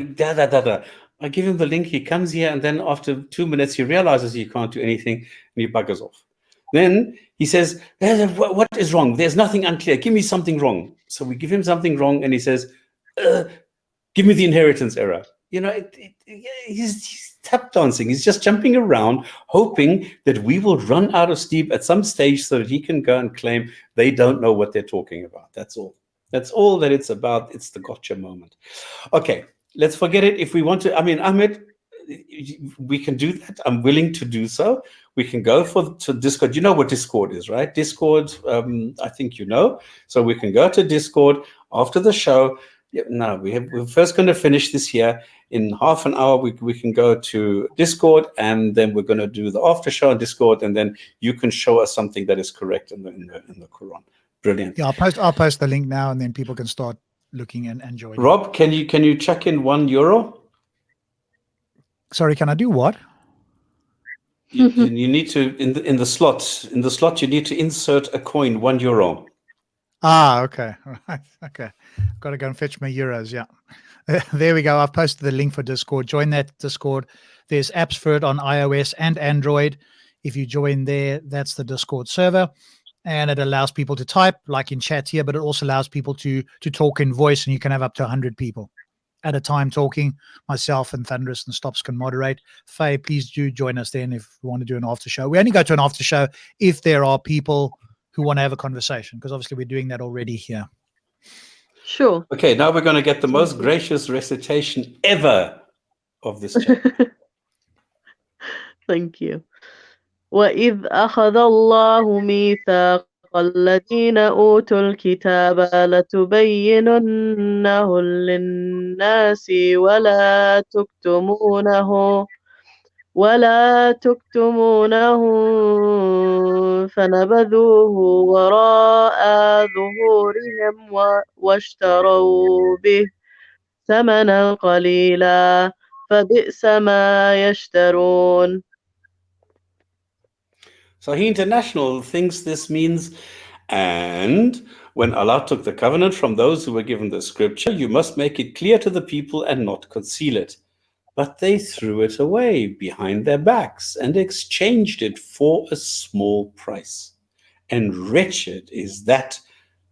da. I give him the link. He comes here, and then after 2 minutes, he realizes he can't do anything, and he buggers off. Then he says, "What is wrong? There's nothing unclear. Give me something wrong." So we give him something wrong, and he says, "Give me the inheritance error." You know, he's tap dancing. He's just jumping around, hoping that we will run out of steam at some stage so that he can go and claim they don't know what they're talking about. That's all. That's all that it's about. It's the gotcha moment. Okay, let's forget it. If we want to, I mean, Ahmed, we can do that. I'm willing to do so. We can go to Discord. You know what Discord is, right? Discord, I think you know. So we can go to Discord after the show. Yeah, no, we're first going to finish this here. In half an hour, we can go to Discord, and then we're going to do the after show on Discord, and then you can show us something that is correct in the Quran. Brilliant. Yeah, I'll post the link now, and then people can start looking and joining. Rob, can you chuck in €1? Sorry, can I do what? You need to in the slot you need to insert a coin, €1. Ah, okay. All right. Okay. Got to go and fetch my euros. Yeah. There we go. I've posted the link for Discord. Join that Discord. There's apps for it on iOS and Android. If you join there, that's the Discord server. And it allows people to type like in chat here, but it also allows people to talk in voice, and you can have up to 100 people at a time talking. Myself and Thunderous and Stops can moderate. Faye, please do join us then if we want to do an after show. We only go to an after show if there are people who want to have a conversation, because obviously we're doing that already here. Sure. Okay, now we're going to get the most gracious recitation ever of this chapter. Thank you. وَإِذْ أَخَذَ اللَّهُ مِيثَاقَ الَّذِينَ أُوتُوا الْكِتَابَ لَتُبَيِّنُنَّهُ لِلنَّاسِ ولا تكتمونه فنبذوه وراء ظهورهم واشتروا به ثمنا قليلا فبئس ما يشترون. Sahih International thinks this means, and when Allah took the covenant from those who were given the scripture, you must make it clear to the people and not conceal it. But they threw it away behind their backs and exchanged it for a small price. And wretched is that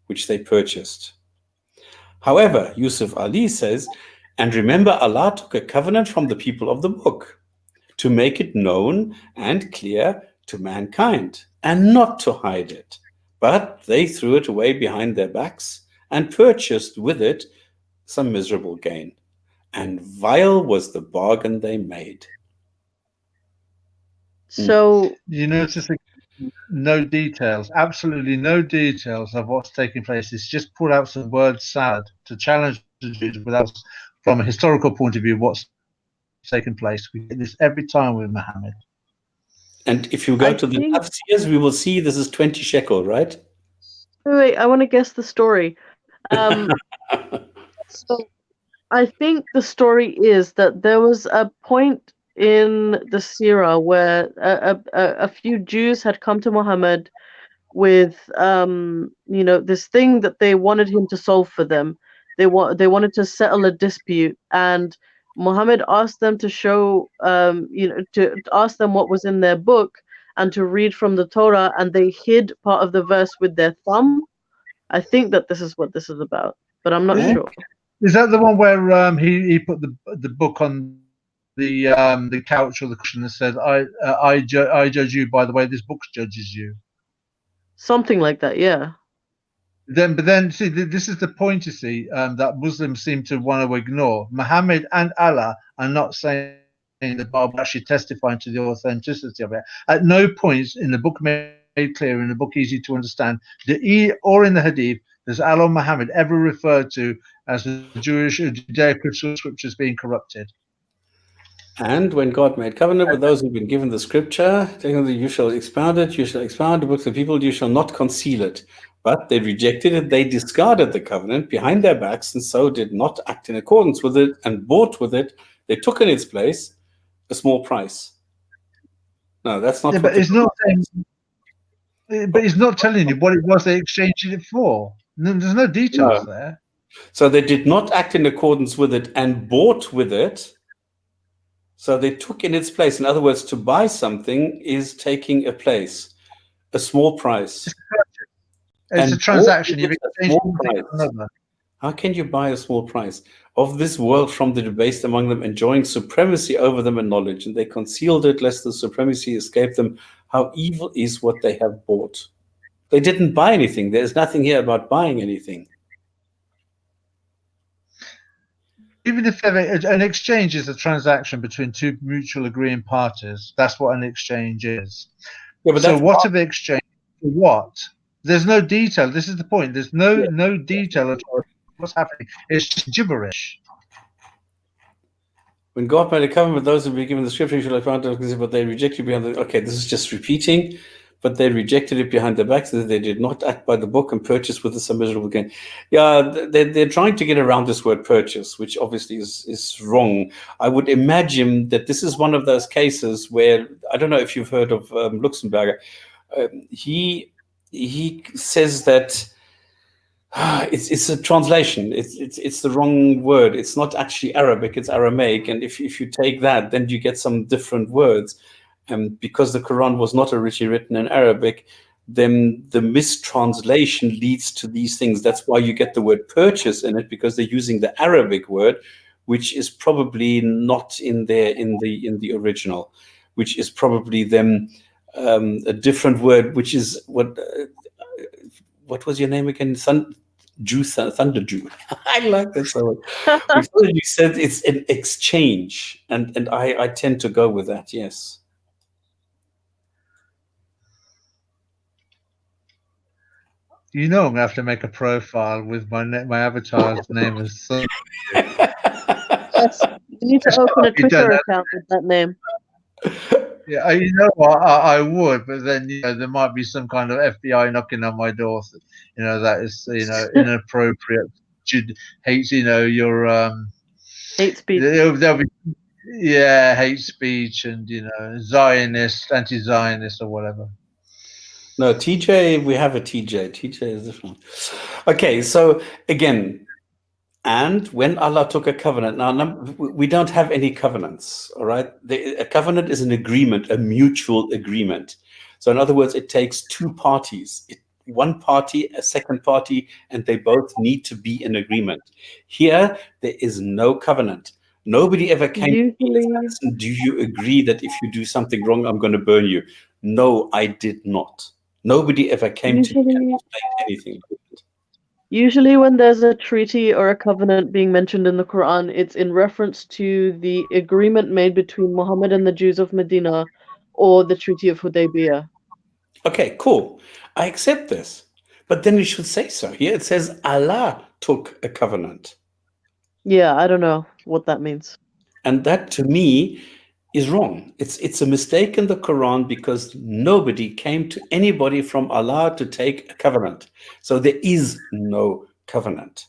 which they purchased. However, Yusuf Ali says, and remember, Allah took a covenant from the people of the book to make it known and clear to mankind and not to hide it. But they threw it away behind their backs and purchased with it some miserable gain. And vile was the bargain they made. So You notice no details, absolutely no details of what's taking place. It's just pulled out some word salad to challenge the Jews without, from a historical point of view, what's taken place. We get this every time with Muhammad. And if you go I to the think- tafsirs, we will see this is 20 shekel, right? wait, I want to guess the story. So I think the story is that there was a point in the Surah where a few Jews had come to Muhammad with this thing that they wanted him to solve for them. They wanted to settle a dispute, and Muhammad asked them to show to ask them what was in their book and to read from the Torah, and they hid part of the verse with their thumb. I think that this is what this is about, but I'm not sure. Is that the one where he put the book on the couch or the cushion and said, I judge you by the way this book judges you"? Something like that, yeah. But then, see, this is the point, you see, that Muslims seem to want to ignore. Muhammad and Allah are not saying the Bible, actually testifying to the authenticity of it. At no point in the book made clear, in the book easy to understand, or in the Hadith, does Allah or Muhammad ever referred to as the Jewish Judeo-Christian scriptures being corrupted. And when God made covenant with those who've been given the scripture, you shall expound it, you shall expound the books of people, you shall not conceal it. But they rejected it, they discarded the covenant behind their backs, and so did not act in accordance with it, and bought with it, they took in its place a small price. No, that's not. Yeah, but it's not saying. But he's not telling you what it was they exchanged it for. No, there's no details there. So they did not act in accordance with it and bought with it. So they took in its place. In other words, to buy something is taking a place, a small price. It's a transaction. You've exchanged one for another. How can you buy a small price? Of this world from the debased among them, enjoying supremacy over them and knowledge, and they concealed it lest the supremacy escape them. How evil is what they have bought. They didn't buy anything. There's nothing here about buying anything. Even if an exchange is a transaction between two mutual agreeing parties, that's what an exchange is. Yeah, but so what have they exchanged for what? There's no detail. This is the point. There's no detail at all. What's happening? It's just gibberish. When God made a covenant with those who were given the scripture, you shall have found it, but they rejected behind the. Okay, this is just repeating, but they rejected it behind their backs. They did not act by the book and purchase with some miserable gain. Yeah, they're trying to get around this word purchase, which obviously is wrong. I would imagine that this is one of those cases where, I don't know if you've heard of Luxemburger. He says that it's a translation. It's the wrong word. It's not actually Arabic. It's Aramaic. And if you take that, then you get some different words. And because the Quran was not originally written in Arabic, then the mistranslation leads to these things. That's why you get the word purchase in it, because they're using the Arabic word, which is probably not in there in the original, which is probably then a different word, which is what was your name again? Thunder Jew. I like that so much. Before you said it's an exchange, and I tend to go with that. Yes. You know, I'm gonna have to make a profile with my avatar's name as. Yes, you need to open a Twitter account with that name. Yeah, you know what? I would, but then there might be some kind of FBI knocking on my door. That is inappropriate. Hates your hate speech. There'll be yeah, hate speech and, you know, Zionist, anti-Zionist or whatever. No, TJ, we have a TJ. TJ is different. Okay, so again, and when Allah took a covenant, now we don't have any covenants, all right? A covenant is an agreement, a mutual agreement. So in other words, it takes two parties, one party, a second party, and they both need to be in agreement. Here, there is no covenant. Nobody ever came to me and said, "Listen, do you agree that if you do something wrong, I'm going to burn you?" No, I did not. Nobody ever came to me and explained anything. Usually, when there's a treaty or a covenant being mentioned in the Quran, it's in reference to the agreement made between Muhammad and the Jews of Medina or the Treaty of Hudaybiyah. Okay, cool. I accept this. But then we should say so. Here it says Allah took a covenant. Yeah, I don't know what that means. And that to me is wrong. It's a mistake in the Quran because nobody came to anybody from Allah to take a covenant. So there is no covenant.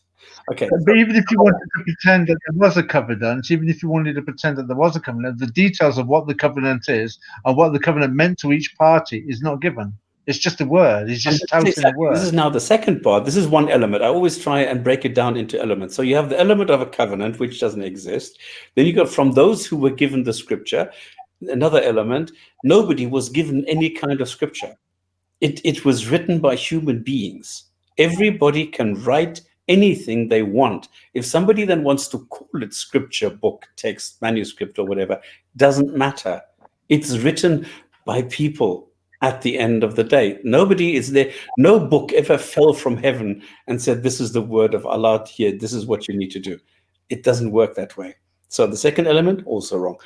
Okay. But even if you wanted to pretend that there was a covenant, even if you wanted to pretend that there was a covenant, the details of what the covenant is and what the covenant meant to each party is not given. It's just a word. It's just touting a word. This is now the second part. This is one element. I always try and break it down into elements. So you have the element of a covenant, which doesn't exist. Then you got from those who were given the scripture, another element. Nobody was given any kind of scripture. It was written by human beings. Everybody can write anything they want. If somebody then wants to call it scripture, book, text, manuscript, or whatever, doesn't matter. It's written by people. At the end of the day, nobody is there. No book ever fell from heaven and said, "This is the word of Allah here. This is what you need to do." It doesn't work that way. So the second element, also wrong.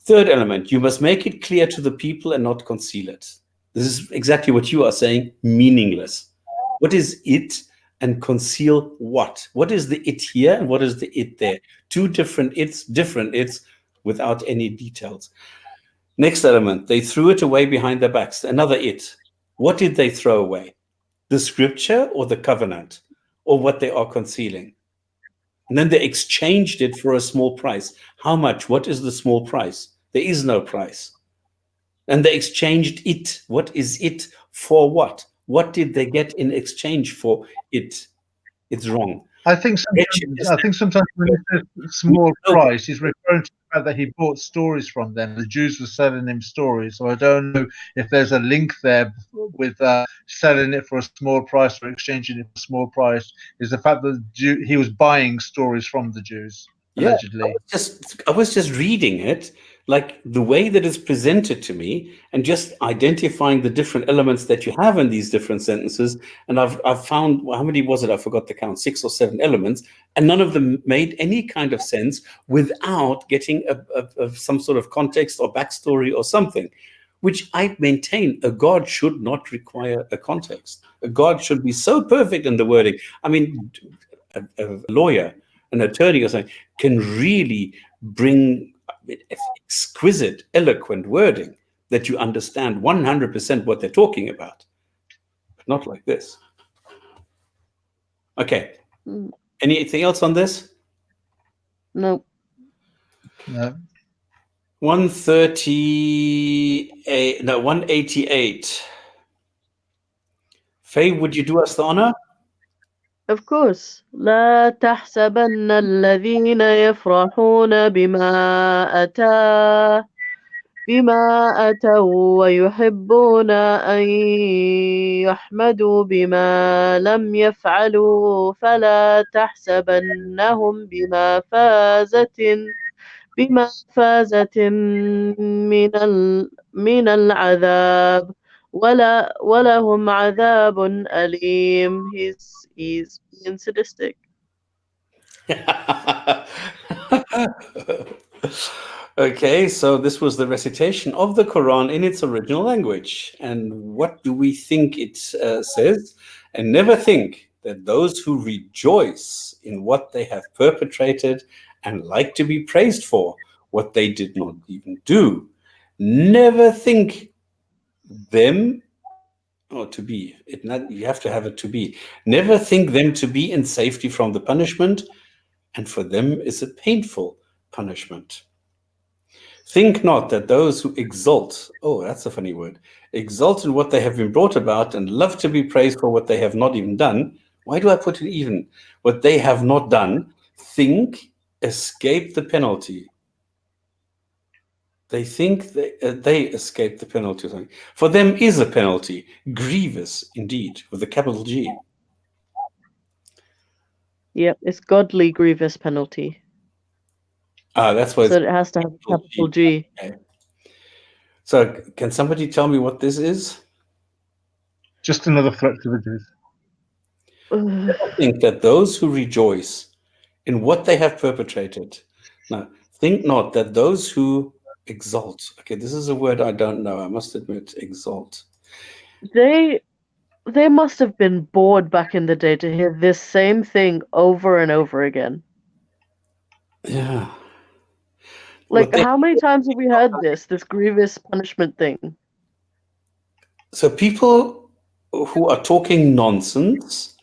Third element, you must make it clear to the people and not conceal it. This is exactly what you are saying, meaningless. What is it and conceal what? What is the it here and what is the it there? Two different it's without any details. Next element, they threw it away behind their backs. Another it. What did they throw away? The scripture or the covenant or what they are concealing? And then they exchanged it for a small price. How much? What is the small price? There is no price. And they exchanged it. What is it for what? What did they get in exchange for it? It's wrong. I think sometimes when he says small price, he's referring to the fact that he bought stories from them. The Jews were selling him stories. So I don't know if there's a link there with selling it for a small price or exchanging it for a small price. Is the fact that he was buying stories from the Jews, allegedly. I was just reading it, like the way that it's presented to me, and just identifying the different elements that you have in these different sentences. And I've found, how many was it? I forgot the count, 6 or 7 elements, and none of them made any kind of sense without getting some sort of context or backstory or something, which I maintain a God should not require a context. A God should be so perfect in the wording. I mean, a lawyer, an attorney or something can really bring exquisite, eloquent wording that you understand 100% what they're talking about, but not like this. Okay. Anything else on this? No. 188. Faye, would you do us the honor? Of course. لا تحسبن الذين يفرحون بما أتوا ويحبون أن يحمدوا بما لم يفعلوا فلا تحسبنهم بمفازة من العذاب ولهم عذاب أليم. He's being sadistic. Okay, so this was the recitation of the Quran in its original language. And what do we think it says? And never think that those who rejoice in what they have perpetrated and like to be praised for what they did not even do, never think them, or to be, you have to have it to be, never think them to be in safety from the punishment, and for them is a painful punishment. Think not that those who exult, oh, that's a funny word, exult in what they have been brought about and love to be praised for what they have not even done. Why do I put it even? What they have not done, think, escape the penalty. They think they escape the penalty. For them is a penalty, grievous indeed, with a capital G. Yep, it's godly grievous penalty. That's why So it has to have capital G. Okay. So can somebody tell me what this is? Just another threat to the Jews. I think that those who rejoice in what they have perpetrated, now think not that those who exalt, okay, this is a word I don't know, I must admit, exalt. They must have been bored back in the day to hear this same thing over and over again. Yeah. Like, how many times have we heard this grievous punishment thing? So people who are talking nonsense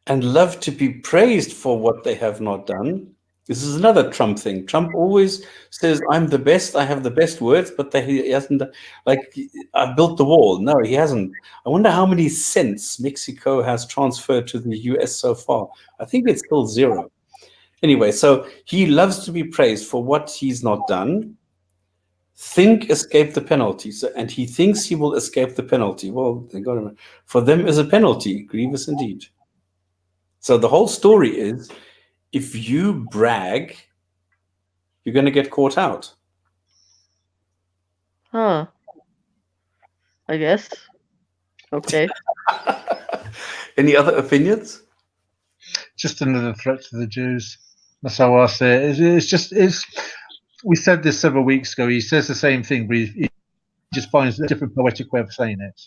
and love to be praised for what they have not done. This is another Trump thing. Trump always says, I'm the best, I have the best words, but he hasn't, like, I built the wall. No, he hasn't. I wonder how many cents Mexico has transferred to the US so far. I think it's still 0. Anyway, so he loves to be praised for what he's not done. Think, escape the penalty. So, and he thinks he will escape the penalty. Well, for them is a penalty, grievous indeed. So the whole story is, if you brag, you're going to get caught out. Huh. I guess. Okay. Any other opinions? Just another threat to the Jews. That's how I say it. It's we said this several weeks ago. He says the same thing, but he just finds a different poetic way of saying it.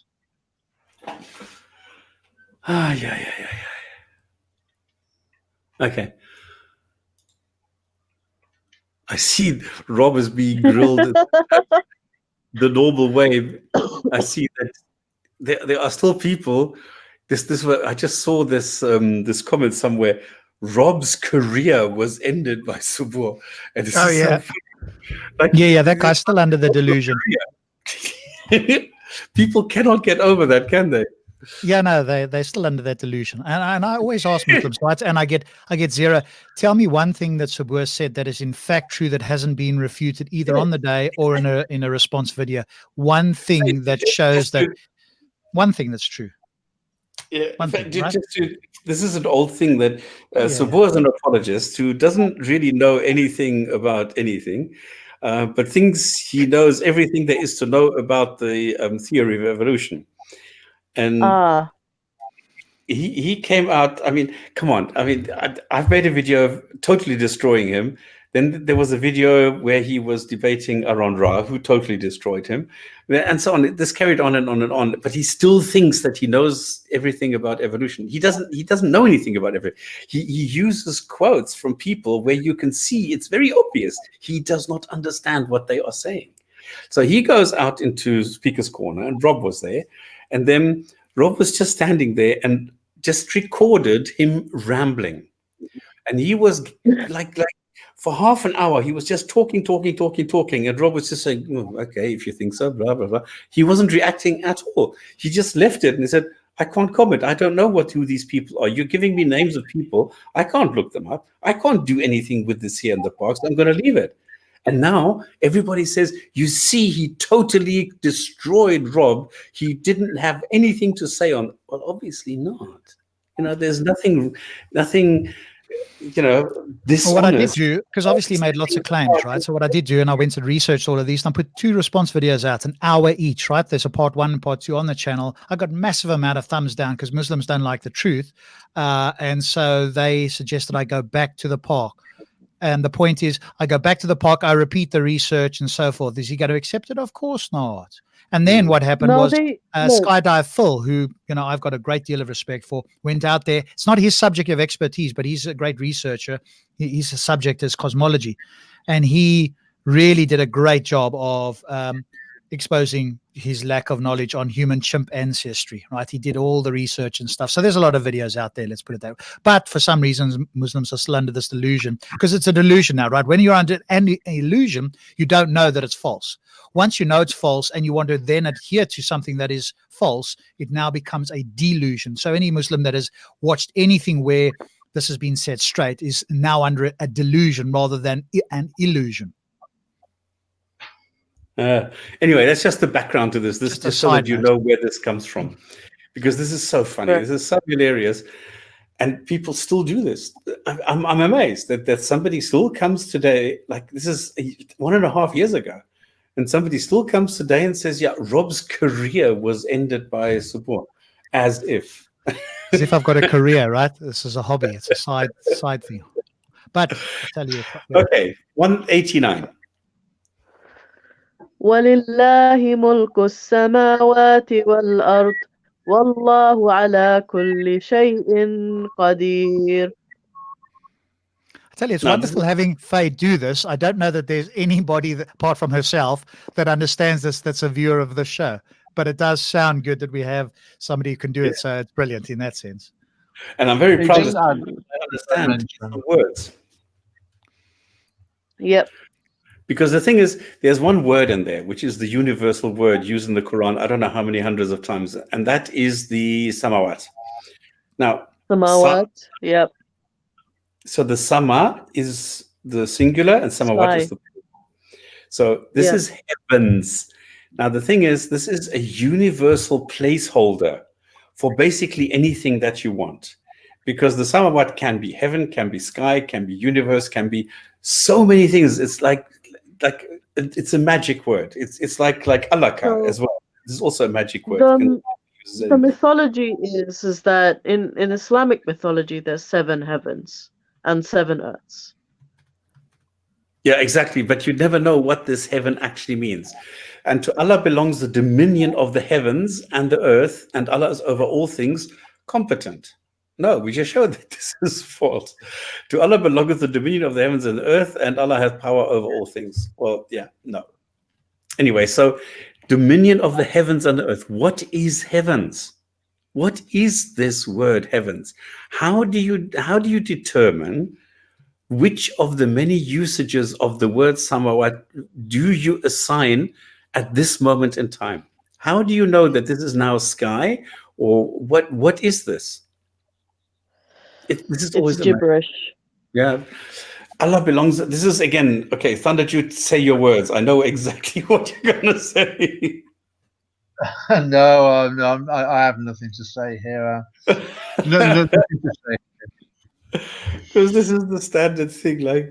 Yeah. Okay. I see Rob is being grilled the normal way. I see that there are still people. I just saw this this comment somewhere. Rob's career was ended by Sabur. And this is yeah. so like, Yeah, that guy's still under the delusion. People cannot get over that, can they? Yeah, no, they're still under that delusion. And I always ask Muslims, right? And I get 0. Tell me one thing that Sabur said that is in fact true that hasn't been refuted either on the day or in a response video. One thing that shows that one thing that's true. Yeah, One thing, right? This is an old thing that Sabur is an apologist who doesn't really know anything about anything, but thinks he knows everything there is to know about the theory of evolution. And he came out, I mean, come on. I mean, I've made a video of totally destroying him. Then there was a video where he was debating Aaron Ra, who totally destroyed him, and so on. This carried on and on and on. But he still thinks that he knows everything about evolution. He doesn't know anything about everything. He uses quotes from people where you can see it's very obvious he does not understand what they are saying. So he goes out into Speaker's Corner, and Rob was there, and then Rob was just standing there and just recorded him rambling, and he was like for half an hour, he was just talking. And Rob was just saying, oh, okay, if you think so, blah, blah, blah. He wasn't reacting at all. He just left it and he said, I can't comment. I don't know who these people are. You're giving me names of people. I can't look them up. I can't do anything with this here in the park. So I'm going to leave it. And now everybody says, you see, he totally destroyed Rob. He didn't have anything to say on. Well, obviously not. There's nothing, this. Well, what I did do, because obviously he made lots of claims, right? So what I did do, and I went and researched all of these, and I put 2 response videos out, an hour each, right? There's a part 1 and part 2 on the channel. I got massive amount of thumbs down because Muslims don't like the truth. And so they suggested I go back to the park. And the point is, I go back to the park, I repeat the research and so forth. Is he going to accept it? Of course not. And then what happened was Skydive Phil, who, I've got a great deal of respect for, went out there. It's not his subject of expertise, but he's a great researcher. His subject is cosmology. And he really did a great job of exposing his lack of knowledge on human chimp ancestry, right? He did all the research and stuff. So there's a lot of videos out there, let's put it that way. But for some reasons, Muslims are still under this delusion, because it's a delusion now, right? When you're under an illusion, you don't know that it's false. Once you know it's false and you want to then adhere to something that is false, it now becomes a delusion. So any Muslim that has watched anything where this has been set straight is now under a delusion rather than an illusion. Anyway, that's just the background to this. This just so that you know where this comes from, because this is so funny. This is so hilarious, and people still do this. I'm amazed that somebody still comes today. Like, this is 1.5 years ago, and somebody still comes today and says, "Yeah, Rob's career was ended by Suboon," as if I've got a career, right? This is a hobby. It's a side thing. But I'll tell you. Okay, 189. وَلِلَّهِ مُلْكُ السَّمَاوَاتِ وَالْأَرْضِ وَاللَّهُ عَلَى كُلِّ شَيْءٍ قَدِيرٌ. I tell you, it's wonderful having Faye do this. I don't know that there's anybody apart from herself that understands this, that's a viewer of the show. But it does sound good that we have somebody who can do it. So it's brilliant in that sense. And I'm very proud that I understand the words. Yep. Because the thing is, there's one word in there, which is the universal word used in the Quran, I don't know how many hundreds of times, and that is the samawat. Now, samawat, yep. So the sama is the singular and samawat is the plural. So this is heavens. Now, the thing is, this is a universal placeholder for basically anything that you want. Because the samawat can be heaven, can be sky, can be universe, can be so many things. It's like it's a magic word. It's like alaka as well. This is also a magic word. The mythology is that in Islamic mythology there's 7 heavens and 7 earths. Yeah, exactly. But you never know what this heaven actually means. And to Allah belongs the dominion of the heavens and the earth, and Allah is over all things competent. No, we just showed that this is false. To Allah belongeth the dominion of the heavens and the earth, and Allah has power over all things. Well, yeah, no. Anyway, so dominion of the heavens and the earth. What is heavens? What is this word heavens? How do you determine which of the many usages of the word samawat do you assign at this moment in time? How do you know that this is now sky, or what is this? This is always gibberish. Yeah. Allah belongs. This is again, okay, Thunderjude, say your words. I know exactly what you're going to say. No, I have nothing to say here. Nothing to say. Because this is the standard thing, like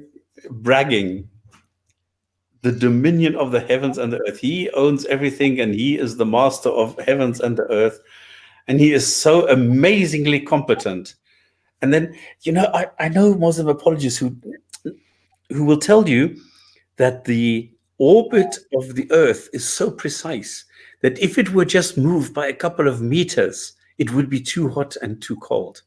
bragging. The dominion of the heavens and the earth. He owns everything, and he is the master of heavens and the earth. And he is so amazingly competent. And then, I know Muslim apologists who will tell you that the orbit of the earth is so precise that if it were just moved by a couple of meters, it would be too hot and too cold.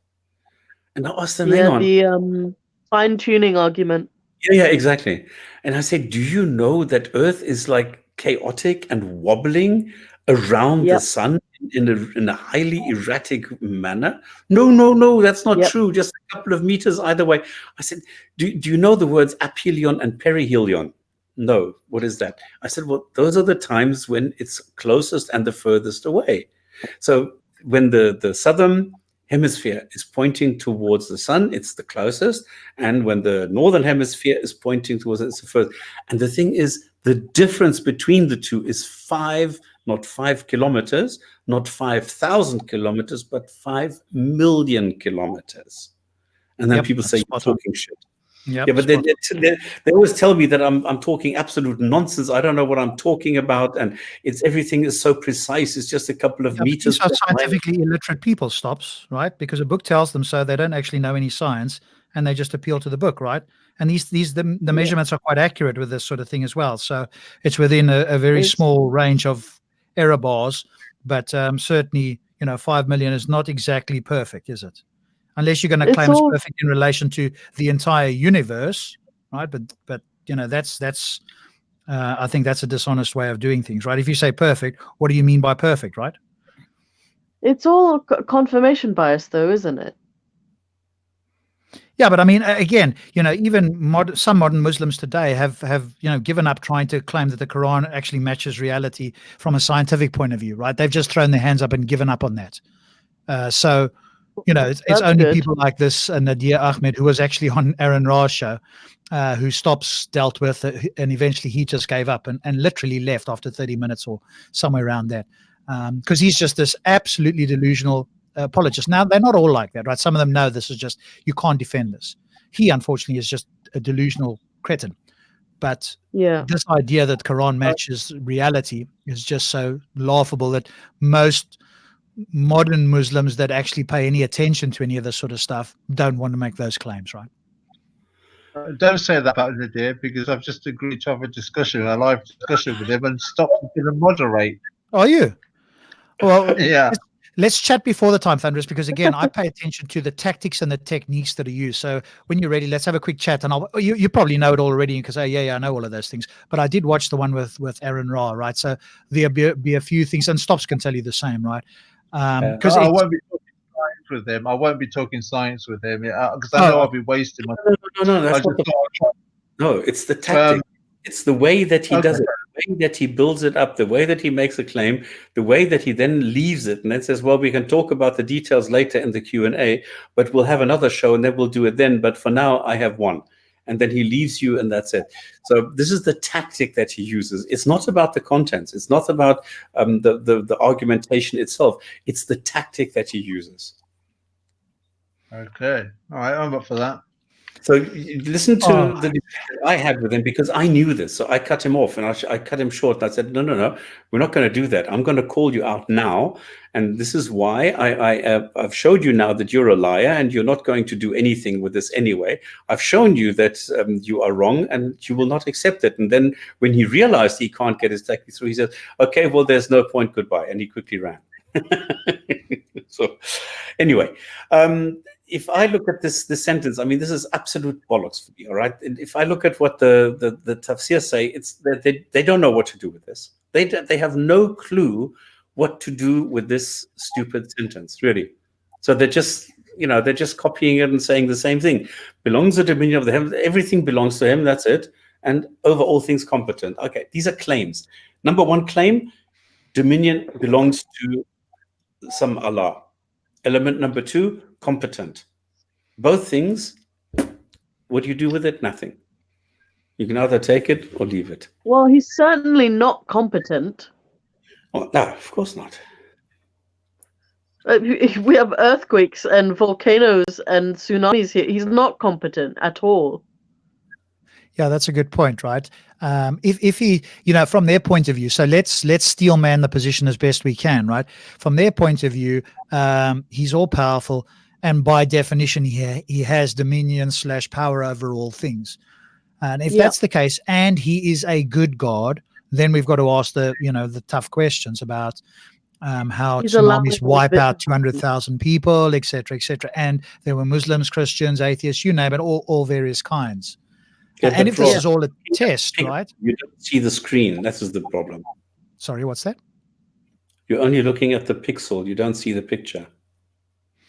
And I asked them, the fine-tuning argument. Yeah, exactly. And I said, do you know that earth is like chaotic and wobbling around the sun in a highly erratic manner? No, that's not true. Just a couple of meters either way. I said, do you know the words aphelion and perihelion? No. What is that? I said, well, those are the times when it's closest and the furthest away. So when the southern hemisphere is pointing towards the sun, it's the closest. And when the northern hemisphere is pointing towards it, it's the furthest. And the thing is, the difference between the two is not 5 kilometers, not 5,000 kilometers, but 5 million kilometers. And then people say, you're talking shit. Yeah, but they always tell me that I'm talking absolute nonsense. I don't know what I'm talking about, and everything is so precise. It's just a couple of meters. These are scientifically illiterate people, Stops, right? Because a book tells them so. They don't actually know any science, and they just appeal to the book, right? And the measurements are quite accurate with this sort of thing as well. So it's within a very small range of error bars, but certainly 5 million is not exactly perfect, is it? Unless you're going to claim it's perfect in relation to the entire universe, right? But that's I think that's a dishonest way of doing things, right? If you say perfect, what do you mean by perfect, right? It's all confirmation bias, though, isn't it? Yeah, but I mean, again, even some modern Muslims today have given up trying to claim that the Quran actually matches reality from a scientific point of view, right? They've just thrown their hands up and given up on that. So, it's That's only good. people like this, Nadir Ahmed, who was actually on Aaron Ra's show, who Stops dealt with, and eventually he just gave up and literally left after 30 minutes or somewhere around that, because he's just this absolutely delusional apologist. Now, they're not all like that, right? Some of them know this is just, you can't defend this. He, unfortunately, is just a delusional cretin. But Yeah. this idea that Quran matches reality is just so laughable that most modern Muslims that actually pay any attention to any of this sort of stuff don't want to make those claims, right? Don't say that about Nadir, because I've just agreed to have a live discussion with him, and Stop is going to moderate. Are you? Well, Yeah. let's chat before the time, Thunderous, because again, I pay attention to the tactics and the techniques that are used. So when you're ready, let's have a quick chat. And you probably know it already and can say, yeah, I know all of those things. But I did watch the one with Aaron Ra, right? So there'll be a few things, and Stops can tell you the same, right? Because I won't be talking science with him. I won't be talking science with him, because I know I'll be wasting my time. No, that's not No, it's the tactic. It's the way that he does it, the way that he builds it up, the way that he makes a claim, the way that he then leaves it and then says, well, we can talk about the details later in the Q&A, but we'll have another show and then we'll do it then. But for now, I have one. And then he leaves you and that's it. So this is the tactic that he uses. It's not about the contents. It's not about the argumentation itself. It's the tactic that he uses. Okay. All right. I'm up for that. So you listen to the debate I had with him, because I knew this. So I cut him off and I cut him short. And I said, no, we're not going to do that. I'm going to call you out now. And this is why I've showed you now that you're a liar and you're not going to do anything with this anyway. I've shown you that you are wrong and you will not accept it. And then when he realized he can't get his tactic through, he said, okay, well, there's no point. Goodbye. And he quickly ran. So anyway, if I look at this sentence, I mean, this is absolute bollocks for me, all right? And if I look at what the tafsir say, it's that they don't know what to do with this. They have no clue what to do with this stupid sentence, really. So they're just copying it and saying the same thing. Belongs the dominion of the heavens. Everything belongs to him. That's it. And over all things competent. Okay, these are claims. Number one claim, dominion belongs to some Allah. Element number two, competent. Both things, what do you do with it? Nothing. You can either take it or leave it. Well, he's certainly not competent. Oh, no, of course not. We have earthquakes and volcanoes and tsunamis here. He's not competent at all. Yeah, that's a good point, right? If he, from their point of view, so let's steel man the position as best we can, right? From their point of view, he's all powerful, and by definition, he has dominion / power over all things. And if that's the case, and he is a good God, then we've got to ask the tough questions about how tsunamis wipe out 200,000 people, etc., etc. And there were Muslims, Christians, atheists, you name it, all various kinds. Yeah, and if this is all a test, right? You don't see the screen. That is the problem. Sorry, what's that? You're only looking at the pixel. You don't see the picture.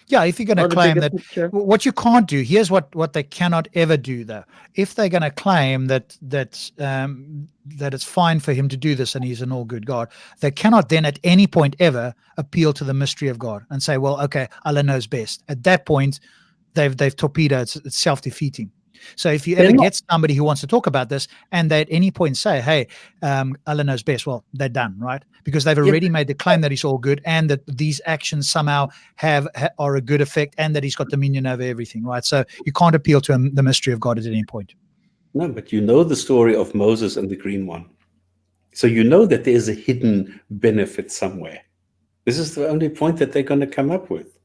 Yeah, if you're going to claim that, what you can't do, here's what they cannot ever do, though. If they're going to claim that it's fine for him to do this and he's an all good God, they cannot then at any point ever appeal to the mystery of God and say, well, okay, Allah knows best. At that point, they've torpedoed. It's self-defeating. So if you ever get somebody who wants to talk about this and they at any point say, hey, Allah knows best, well, they're done, right? Because they've already made the claim that he's all good and that these actions somehow are a good effect and that he's got dominion over everything, right? So you can't appeal to the mystery of God at any point. No, but you know the story of Moses and the green one. So you know that there is a hidden benefit somewhere. This is the only point that they're going to come up with.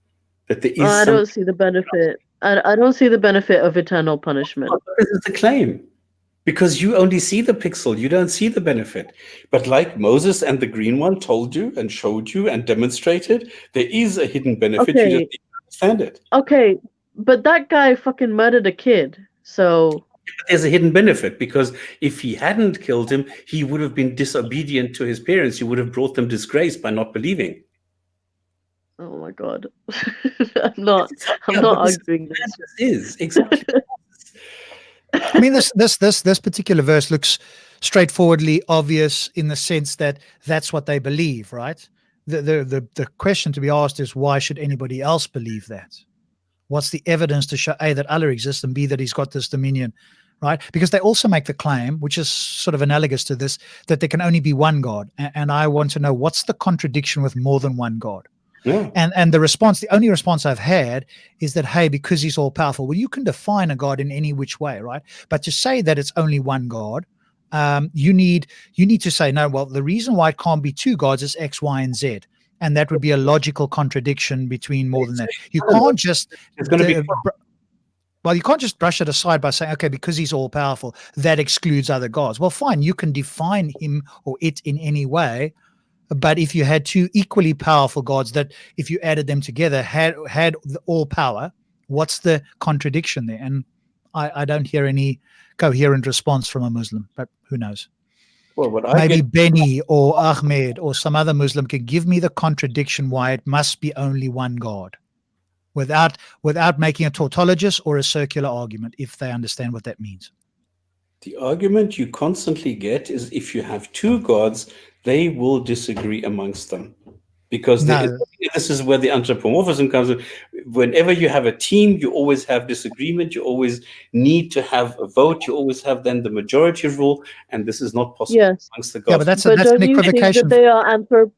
That there is I don't see the benefit. I don't see the benefit of eternal punishment. This is the claim. Because you only see the pixel, you don't see the benefit. But like Moses and the green one told you and showed you and demonstrated, there is a hidden benefit. You just need to understand it. Okay, but that guy fucking murdered a kid. So There's a hidden benefit, because if he hadn't killed him, he would have been disobedient to his parents. He would have brought them disgrace by not believing. Oh my God. I'm not Yeah, arguing this. This is exactly. I mean, this particular verse looks straightforwardly obvious in the sense that that's what they believe, right? The question to be asked is, why should anybody else believe that? What's the evidence to show A, that Allah exists, and B, that he's got this dominion, right? Because they also make the claim, which is sort of analogous to this, that there can only be one God. And I want to know, what's the contradiction with more than one God? Yeah. And the only response I've had is that, hey, because he's all powerful. Well, you can define a God in any which way, right? But to say that it's only one God, you need to say, no, well, the reason why it can't be two gods is X, Y, and Z. And that would be a logical contradiction between more than that. You can't just It's going to be. well, you can't just brush it aside by saying, okay, because he's all powerful, that excludes other gods. Well, fine, you can define him or it in any way. But if you had two equally powerful gods that, if you added them together, had all power, what's the contradiction there? And I don't hear any coherent response from a Muslim, but who knows? Well, what I Maybe get, Benny or Ahmed or some other Muslim can give me the contradiction why it must be only one God, without making a tautologist or a circular argument, if they understand what that means. the argument you constantly get is, if you have two gods, they will disagree amongst them. Because this is where the anthropomorphism comes in. Whenever you have a team, you always have disagreement. You always need to have a vote. You always have then the majority rule, and this is not possible amongst the gods. Yeah, but that's But an don't you think equivocation. that they are Go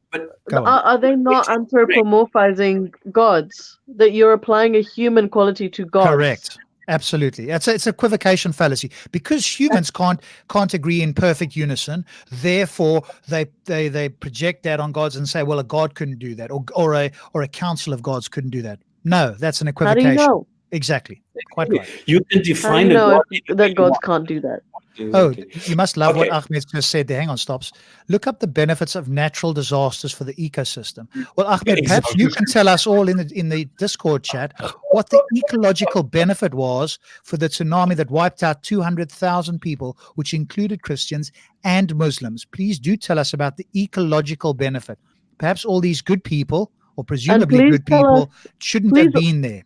on. are they not anthropomorphizing gods? That you're applying a human quality to gods? Correct. Absolutely. It's equivocation fallacy, because humans can't agree in perfect unison. Therefore, they project that on gods and say, well, a god couldn't do that, or a council of gods couldn't do that. No, that's an equivocation. How do you know? Exactly. Quite right. You can How do define you a know god that gods can't do that? Oh, Exactly. you must love what Okay. Ahmed just said there. Hang on, stops. Look up the benefits of natural disasters for the ecosystem. Well, Ahmed, perhaps you can tell us all in the Discord chat what the ecological benefit was for the tsunami that wiped out 200,000 people, which included Christians and Muslims. Please do tell us about the ecological benefit. Perhaps all these good people, or presumably please good tell people, shouldn't have been there.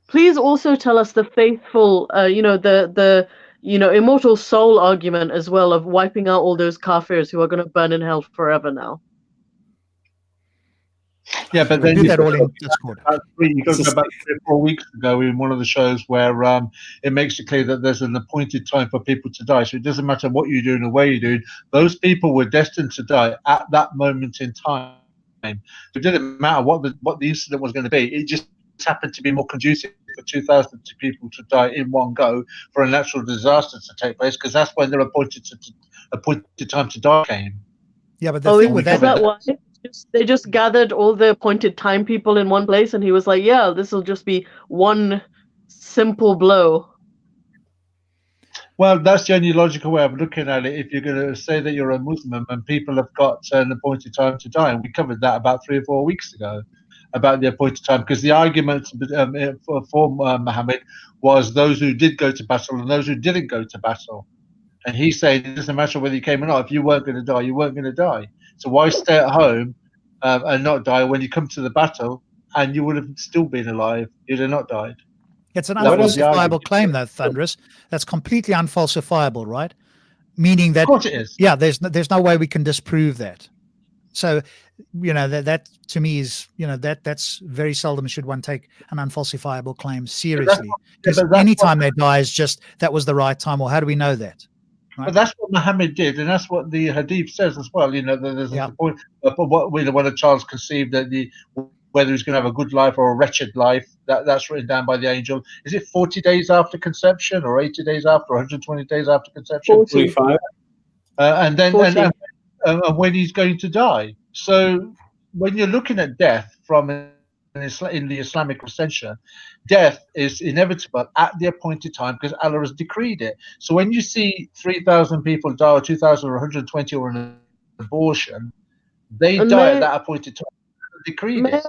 Please also tell us the faithful, the immortal soul argument as well, of wiping out all those kafirs who are going to burn in hell forever now. Yeah, but then Do that all in Discord. you go back 3 or 4 weeks ago in one of the shows where it makes it clear that there's an appointed time for people to die. So it doesn't matter what you're doing or where you're doing. Those people were destined to die at that moment in time. So it didn't matter what the incident was going to be. It just happened to be more conducive for 2,000 people to die in one go for a natural disaster to take place, because that's when their appointed time to die came. Yeah, but the thing with is that why? They just gathered all the appointed time people in one place, and he was like, yeah, this will just be one simple blow. Well, that's the only logical way of looking at it. If you're going to say that you're a Muslim and people have got an appointed time to die, and we covered that about 3 or 4 weeks ago, about the appointed time, because the argument for Muhammad was those who did go to battle and those who didn't go to battle. And he's saying it doesn't matter whether you came or not. If you weren't going to die, you weren't going to die. So why stay at home and not die when you come to the battle and you would have still been alive? You'd have not died. It's an unfalsifiable claim, though, Thunderous. That's completely unfalsifiable, right? Meaning that, of course it is. Yeah, there's no way we can disprove that. So, that to me is, that's very seldom should one take an unfalsifiable claim seriously. Because any time they die is just, that was the right time, or how do we know that? Right? But that's what Muhammad did, and that's what the Hadith says as well. There's a point. But when a child's conceived, whether he's going to have a good life or a wretched life, that's written down by the angel. Is it 40 days after conception, or 80 days after, or 120 days after conception? 45. And then and when he's going to die. So when you're looking at death in the Islamic ascension, death is inevitable at the appointed time because Allah has decreed it. So when you see 3,000 people die, or 2,000, or 120, or an abortion, they die at that appointed time. Decreed it.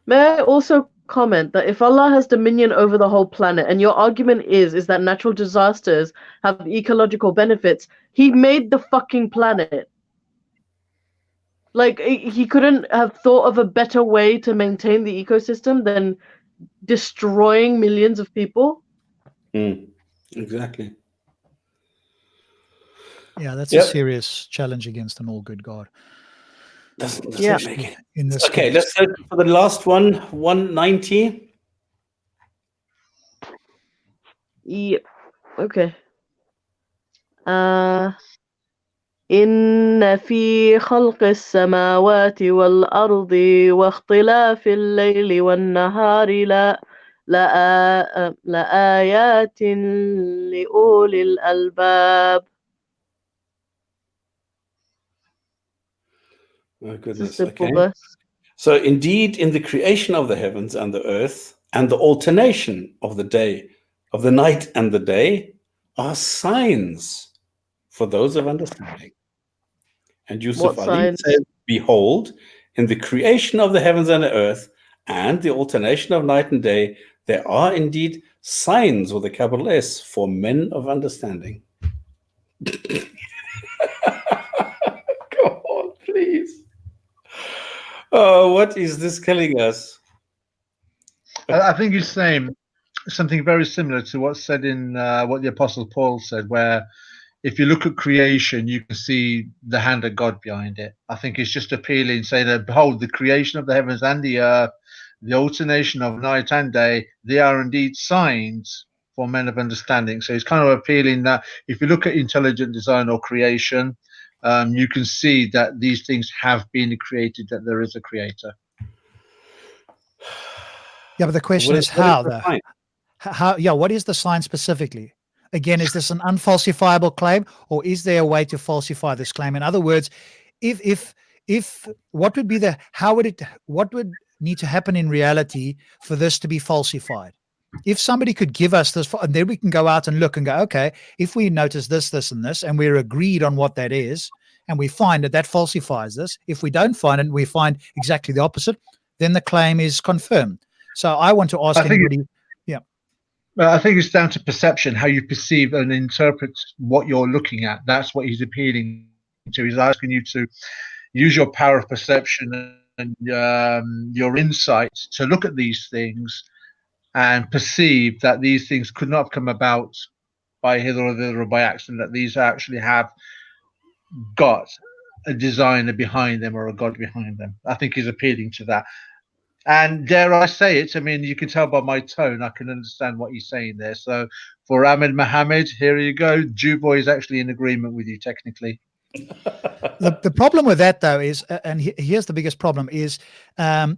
May I also comment that if Allah has dominion over the whole planet, and your argument is that natural disasters have ecological benefits, he made the fucking planet. Like, he couldn't have thought of a better way to maintain the ecosystem than destroying millions of people. Exactly. Yeah, that's a serious challenge against an all good God. Doesn't make it. In this Okay, case. let's go for the last one, 190. Yep. Okay. إن في خلق السماوات والأرض واختلاف الليل والنهار لآيات لأولي الألباب. Oh, It's a goodness. simple Okay. verse. So, indeed, in the creation of the heavens and the earth, and the alternation of the day, of the night and the day, are signs for those of understanding. And Yusuf What Ali signs? says, behold, in the creation of the heavens and the earth, and the alternation of night and day, there are indeed signs with a capital S for men of understanding. Go on, please. Oh, what is this killing us? I think he's saying something very similar to what's said in what the Apostle Paul said, where if you look at creation, you can see the hand of God behind it. I think it's just appealing, saying that, behold, the creation of the heavens and the earth, the alternation of night and day, they are indeed signs for men of understanding. So it's kind of appealing that if you look at intelligent design or creation, you can see that these things have been created, that there is a creator. Yeah, but the question is how, though? How? Yeah, what is the sign specifically? Again, is this an unfalsifiable claim, or is there a way to falsify this claim? In other words, if what would be the what would need to happen in reality for this to be falsified? If somebody could give us this, and then we can go out and look and go, okay, if we notice this, this, and this, and we're agreed on what that is, and we find that that falsifies this. If we don't find it, and we find exactly the opposite, then the claim is confirmed. So I want to ask anybody. I think it's down to perception, how you perceive and interpret what you're looking at. That's what he's appealing to. He's asking you to use your power of perception and your insight to look at these things and perceive that these things could not have come about by hither or thither or by accident, that these actually have got a designer behind them or a God behind them. I think he's appealing to that. And dare I say it, I mean, you can tell by my tone, I can understand what he's saying there. So for Ahmed Mohammed, here you go. Jew Boy is actually in agreement with you technically. The problem with that, though, is, and here's the biggest problem, is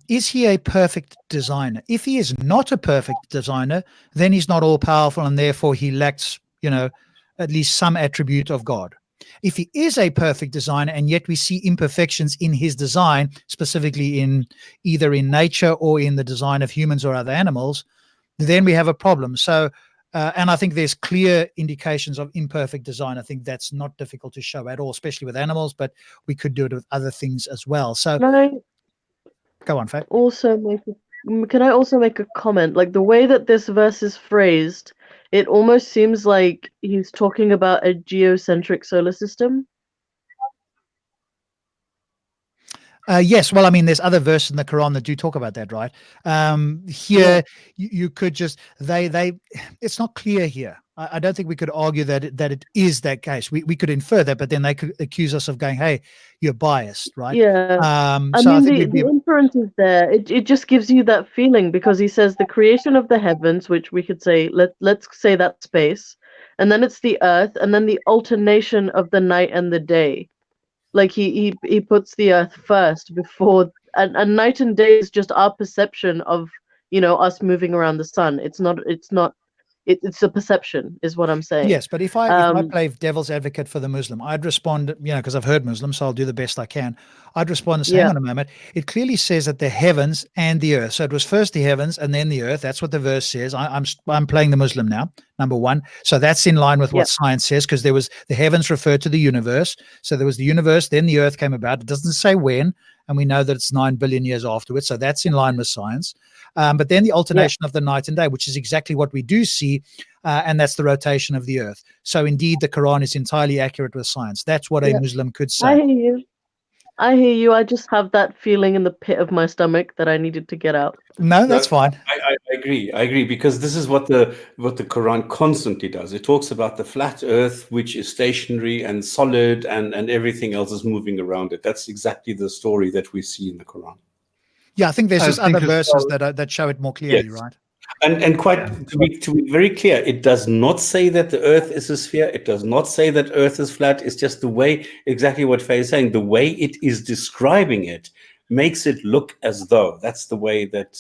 he a perfect designer? If he is not a perfect designer, then he's not all powerful, and therefore he lacks, at least some attribute of God. If he is a perfect designer and yet we see imperfections in his design, specifically in either in nature or in the design of humans or other animals, then we have a problem. So, and I think there's clear indications of imperfect design. I think that's not difficult to show at all, especially with animals, but we could do it with other things as well. So, go on, Faye. Can I also make a comment? Like the way that this verse is phrased, it almost seems like he's talking about a geocentric solar system. Yes, well, I mean, there's other verses in the Quran that do talk about that, right? Here, you could just it's not clear here. I don't think we could argue that it is that case. We could infer that, but then they could accuse us of going, "Hey, you're biased," right? Yeah. So I mean, the inference is there. It just gives you that feeling because he says the creation of the heavens, which we could say let's say that space, and then it's the earth, and then the alternation of the night and the day. Like he puts the earth first before, and night and day is just our perception of us moving around the sun. It's a perception, is what I'm saying. Yes, but if I play devil's advocate for the Muslim, I'd respond, because I've heard Muslims, so I'll do the best I can. I'd respond and say, hang on a moment. It clearly says that the heavens and the earth. So it was first the heavens and then the earth. That's what the verse says. I'm playing the Muslim now, number one. So that's in line with what science says, because there was the heavens referred to the universe. So there was the universe, then the earth came about. It doesn't say when, and we know that it's 9 billion years afterwards. So that's in line with science. But then the alternation of the night and day, which is exactly what we do see, and that's the rotation of the earth. So indeed, the Quran is entirely accurate with science. That's what a Muslim could say. I hear you. I hear you. I just have that feeling in the pit of my stomach that I needed to get out. No, that's fine. I agree. I agree, because this is what the Quran constantly does. It talks about the flat earth, which is stationary and solid, and everything else is moving around it. That's exactly the story that we see in the Quran. Yeah, I think there's just other verses that show it more clearly, right? And quite to be very clear, it does not say that the earth is a sphere. It does not say that earth is flat. It's just the way, exactly what Faye is saying, the way it is describing it makes it look as though. That's the way that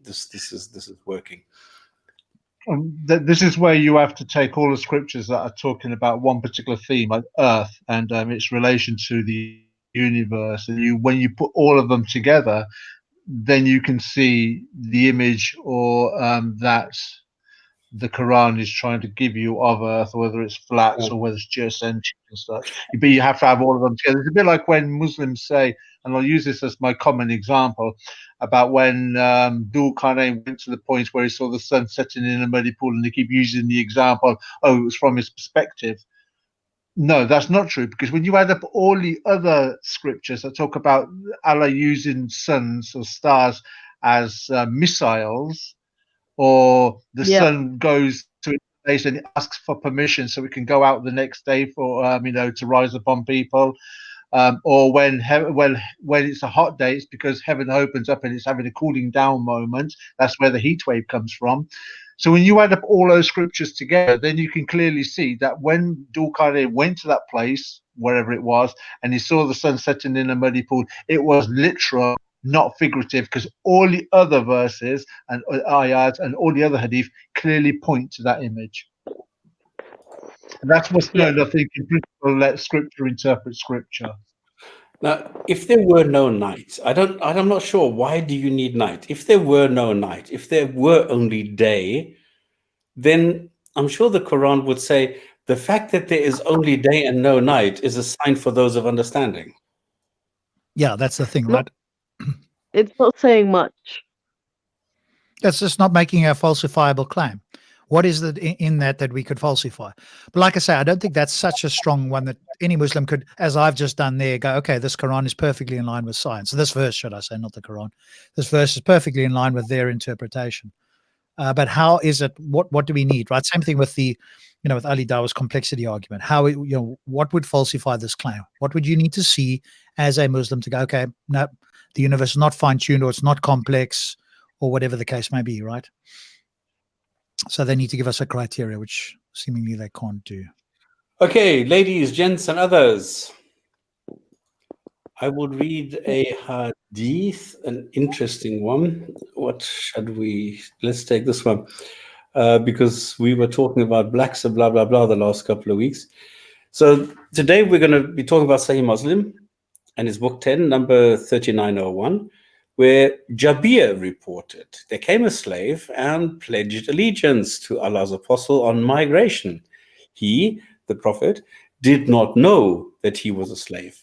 this is working. This is where you have to take all the scriptures that are talking about one particular theme, like Earth, and its relation to the universe, and when you put all of them together, then you can see the image or that the Quran is trying to give you of Earth, whether it's flat or whether it's geocentric and such. But you have to have all of them together. It's a bit like when Muslims say, and I'll use this as my common example, about when Dhul Qarnayn went to the point where he saw the sun setting in a muddy pool, and they keep using the example, it was from his perspective. No, that's not true, because when you add up all the other scriptures that talk about Allah using suns or stars as missiles, or the sun goes to its place and it asks for permission so it can go out the next day for to rise upon people, or when it's a hot day, it's because heaven opens up and it's having a cooling down moment. That's where the heat wave comes from. So when you add up all those scriptures together, then you can clearly see that when Dhul Qarnayn went to that place, wherever it was, and he saw the sun setting in a muddy pool, it was literal, not figurative, because all the other verses and ayat and all the other hadith clearly point to that image. And that's what's known, I think, in principle, let scripture interpret scripture. Now, if there were no night, I'm not sure, why do you need night? If there were no night, if there were only day, then I'm sure the Quran would say the fact that there is only day and no night is a sign for those of understanding. Yeah, that's the thing, right? It's not saying much. That's just not making a falsifiable claim. What is it in that we could falsify? But like I say, I don't think that's such a strong one that any Muslim could, as I've just done there, go, okay, this Quran is perfectly in line with science. This verse, should I say, not the Quran. This verse is perfectly in line with their interpretation. But how is it? What do we need? Right. Same thing with with Ali Dawah's complexity argument. What would falsify this claim? What would you need to see as a Muslim to go, okay, no, the universe is not fine-tuned, or it's not complex, or whatever the case may be, right? So they need to give us a criteria, which seemingly they can't do. Okay, ladies, gents, and others, I will read a hadith, an interesting one. What should we? Let's take this one, because we were talking about blacks and blah, blah, blah the last couple of weeks. So today we're going to be talking about Sahih Muslim and his book 10, number 3901, where Jabir reported, there came a slave and pledged allegiance to Allah's apostle on migration. He, the prophet, did not know that he was a slave.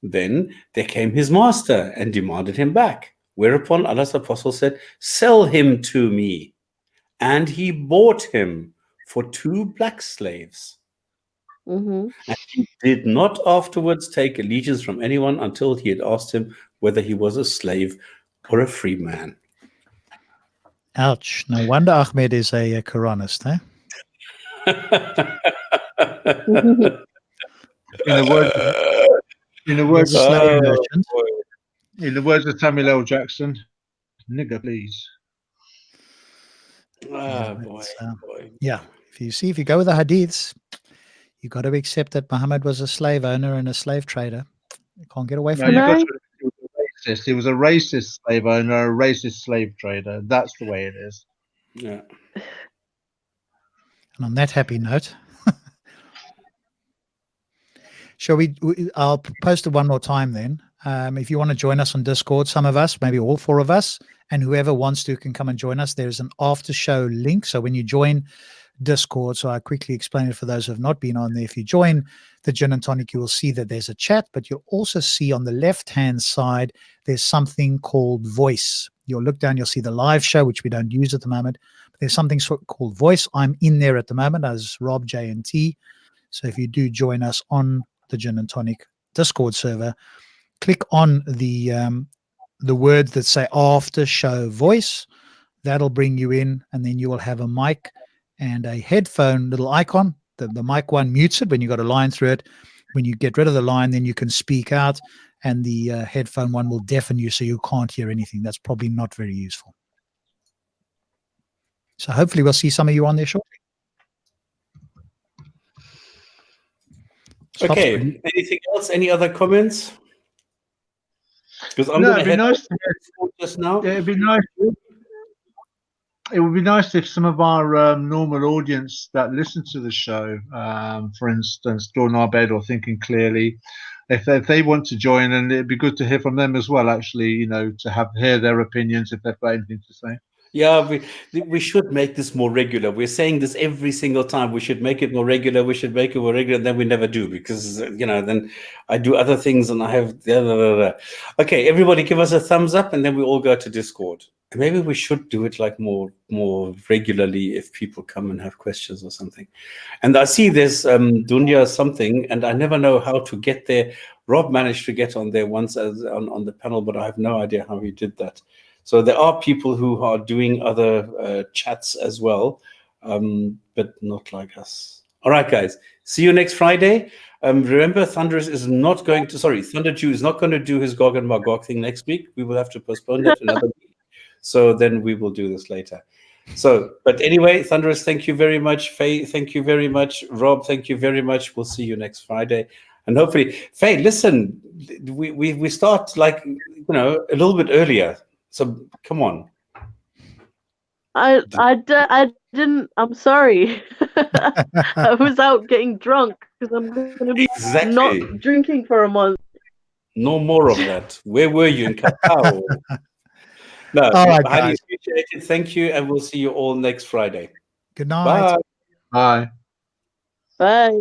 Then there came his master and demanded him back, whereupon Allah's apostle said, sell him to me. And he bought him for 2 black slaves. And he did not afterwards take allegiance from anyone until he had asked him whether he was a slave or a free man. Ouch. No wonder Ahmed is a Quranist, eh? In the words of Samuel L. Jackson, nigger, please. Boy. Yeah. If you go with the hadiths, you got to accept that Muhammad was a slave owner and a slave trader. You can't get away from that. He was a racist slave owner, a racist slave trader. That's the way it is. Yeah. And on that happy note, shall we? I'll post it one more time then. If you want to join us on Discord, some of us, maybe all 4 of us, and whoever wants to can come and join us. There's an after show link. So when you join Discord, so I quickly explain it for those who have not been on there. If you join the Gin and Tonic, you will see that there's a chat, but you'll also see on the left-hand side, there's something called Voice. You'll look down, you'll see the live show, which we don't use at the moment. But there's something called Voice. I'm in there at the moment as Rob, J, and T. So if you do join us on the Gin and Tonic Discord server, click on the words that say after show voice. That'll bring you in, and then you will have a mic and a headphone little icon. The mic one mutes it when you got a line through it. When you get rid of the line, then you can speak out, and the headphone one will deafen you so you can't hear anything. That's probably not very useful. So hopefully we'll see some of you on there shortly. Okay. Anything else? Any other comments? Because I'm going to head nice just now. Yeah, it'd be nice. It would be nice if some of our normal audience that listen to the show, for instance, Dawn Arbed or Thinking Clearly, if they want to join, and it'd be good to hear from them as well. Actually, to hear their opinions if they've got anything to say. Yeah, we should make this more regular. We're saying this every single time. We should make it more regular. We should make it more regular. And then we never do, because then I do other things and I have the other. Okay, everybody, give us a thumbs up, and then we all go to Discord. Maybe we should do it like more regularly if people come and have questions or something. And I see there's Dunya something, and I never know how to get there. Rob managed to get on there once on the panel, but I have no idea how he did that. So there are people who are doing other chats as well, but not like us. All right, guys. See you next Friday. Remember, Thunderjew is not going to do his Gog and Magog thing next week. We will have to postpone that another week. So then we will do this later. So, but anyway, Thunderous, thank you very much. Faye, thank you very much. Rob, thank you very much. We'll see you next Friday. And hopefully, Faye, listen, we start like, a little bit earlier. So come on. I didn't. I'm sorry. I was out getting drunk because I'm going to be not drinking for a month. No more of that. Where were you, in Qatar? No, right, highly appreciated. Thank you, and we'll see you all next Friday. Good night. Bye. Bye. Bye.